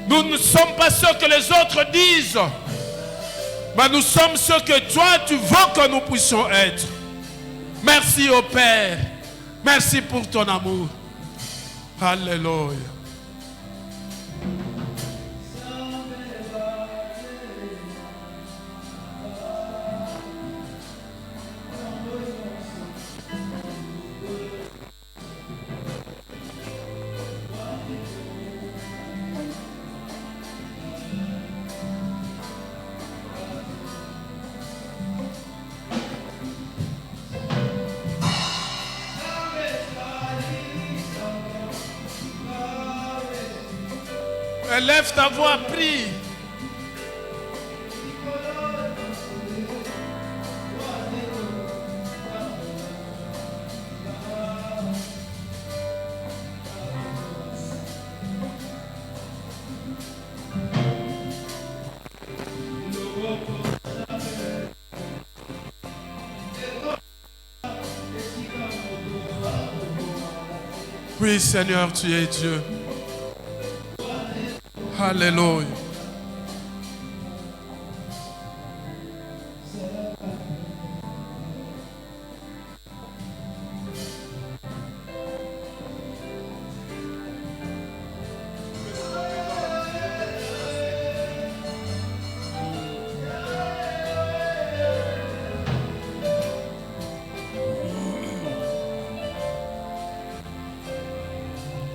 Nous ne sommes pas ceux que les autres disent, mais nous sommes ceux que toi tu veux que nous puissions être. Merci au Père. Merci pour ton amour. Alléluia. Élève ta voix, prie. Oui, Seigneur, tu es Dieu. Alléluia.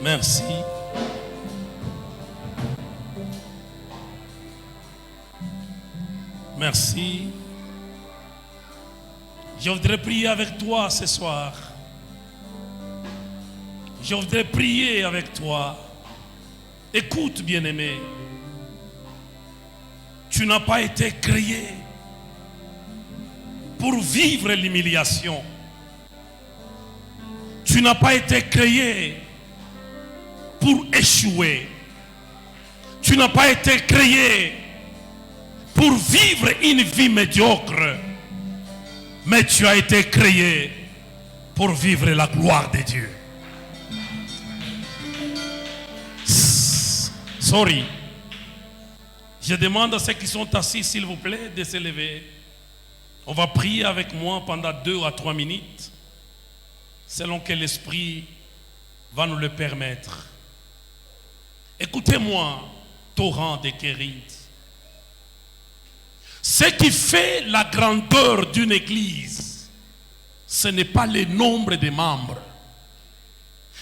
Merci. Merci. Je voudrais prier avec toi ce soir. Je voudrais prier avec toi. Écoute, bien-aimé. Tu n'as pas été créé pour vivre l'humiliation. Tu n'as pas été créé pour échouer. Tu n'as pas été créé pour vivre une vie médiocre. Mais tu as été créé pour vivre la gloire de Dieu. Sorry. Je demande à ceux qui sont assis, s'il vous plaît, de se lever. On va prier avec moi pendant 2 à 3 minutes, selon que l'Esprit va nous le permettre. Écoutez-moi, torrent de Kérith. Ce qui fait la grandeur d'une église, ce n'est pas le nombre de membres.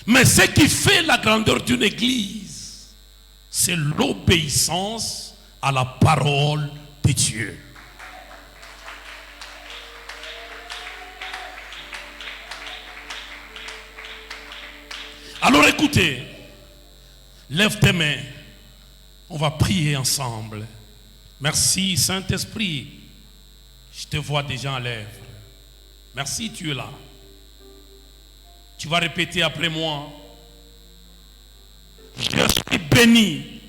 Mais ce qui fait la grandeur d'une église, c'est l'obéissance à la parole de Dieu. Alors écoutez, lève tes mains, on va prier ensemble. Merci Saint-Esprit, je te vois déjà en lèvres. Merci, tu es là. Tu vas répéter après moi. Je suis béni.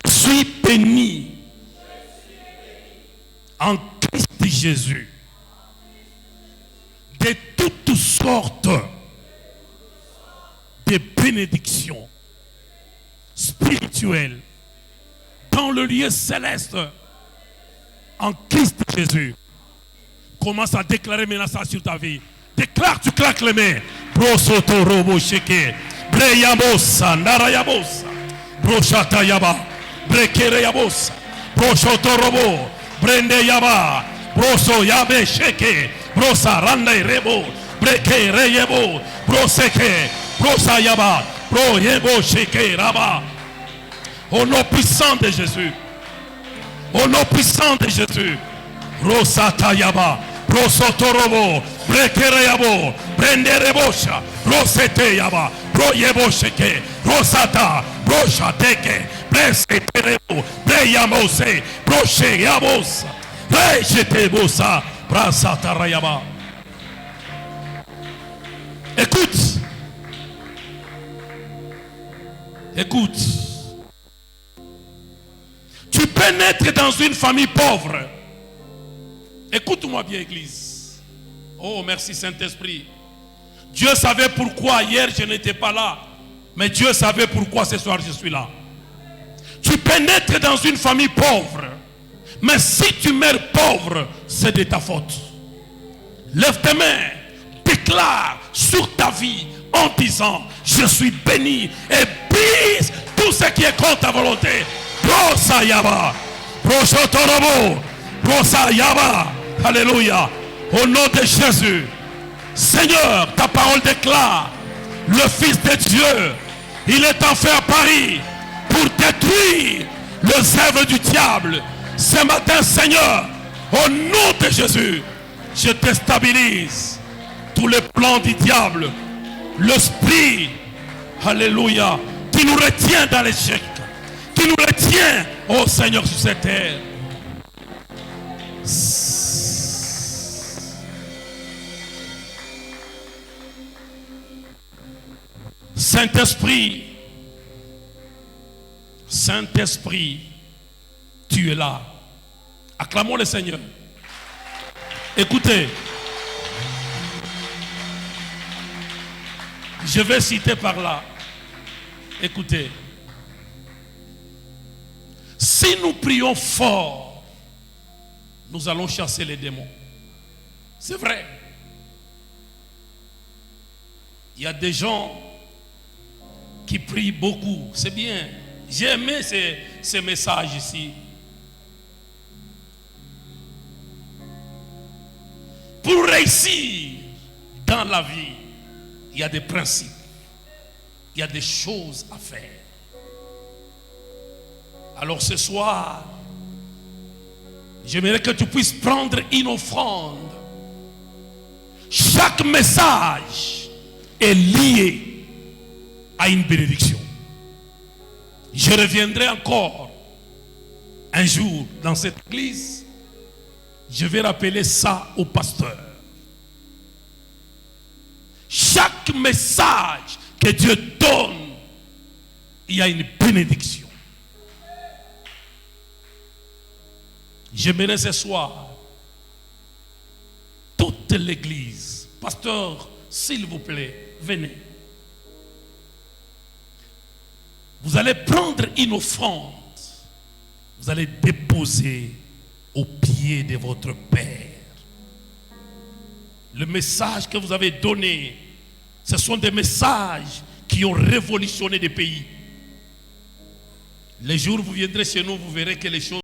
Je suis béni en Christ Jésus de toutes sortes de bénédictions spirituelles dans le lieu céleste en Christ Jésus. Commence à déclarer maintenant ça sur ta vie. Déclare, tu claques les mains. Brosoto robo sheke. Breyabosa, narayabosa. Broshata yaba. Brekere yabosa. Broshoto robo. Brende yaba. Broso yabe sheke. Brosa randa rebo. Brekere yebo. Broseke. Brosa yaba. Bro yebo sheke raba. Au nom puissant de Jésus. Au nom puissant de Jésus. Rosata yaba. Brosotorobo, brekereyabo, Brenderebosha, Rosete Yaba, Broyebosheke, Rosata, Broshateke, Breseterebo, Breyamose, Broche Yabos, Rejetebosa, Brasata Rayaba. Écoute. Écoute. Tu peux naître dans une famille pauvre. Écoute-moi bien, Église. Oh, merci Saint-Esprit. Dieu savait pourquoi hier je n'étais pas là. Mais Dieu savait pourquoi ce soir je suis là. Tu peux naître dans une famille pauvre. Mais si tu meurs pauvre, c'est de ta faute. Lève tes mains. Déclare sur ta vie en disant: je suis béni, et brise tout ce qui est contre ta volonté. Rosa Yaba, Rosotorobo, Rosa Yaba. Alléluia. Au nom de Jésus. Seigneur, ta parole déclare: le Fils de Dieu, il est enfermé à Paris pour détruire les œuvres du diable. Ce matin, Seigneur, au nom de Jésus, je déstabilise tous les plans du diable, l'esprit, alléluia, qui nous retient dans l'échec, qui nous retient, oh Seigneur, sur cette terre. Saint-Esprit, Saint-Esprit, tu es là. Acclamons le Seigneur. Écoutez, je vais citer par là. Écoutez, si nous prions fort, nous allons chasser les démons. C'est vrai. Il y a des gens qui prient beaucoup. C'est bien. J'ai aimé ces messages ici. Pour réussir dans la vie, il y a des principes. Il y a des choses à faire. Alors ce soir, j'aimerais que tu puisses prendre une offrande. Chaque message est lié à une bénédiction. Je reviendrai encore un jour dans cette église. Je vais rappeler ça au pasteur. Chaque message que Dieu donne, il y a une bénédiction. J'aimerais ce soir, toute l'église, pasteur, s'il vous plaît, venez. Vous allez prendre une offrande. Vous allez déposer au pied de votre Père. Le message que vous avez donné, ce sont des messages qui ont révolutionné des pays. Les jours où vous viendrez chez nous, vous verrez que les choses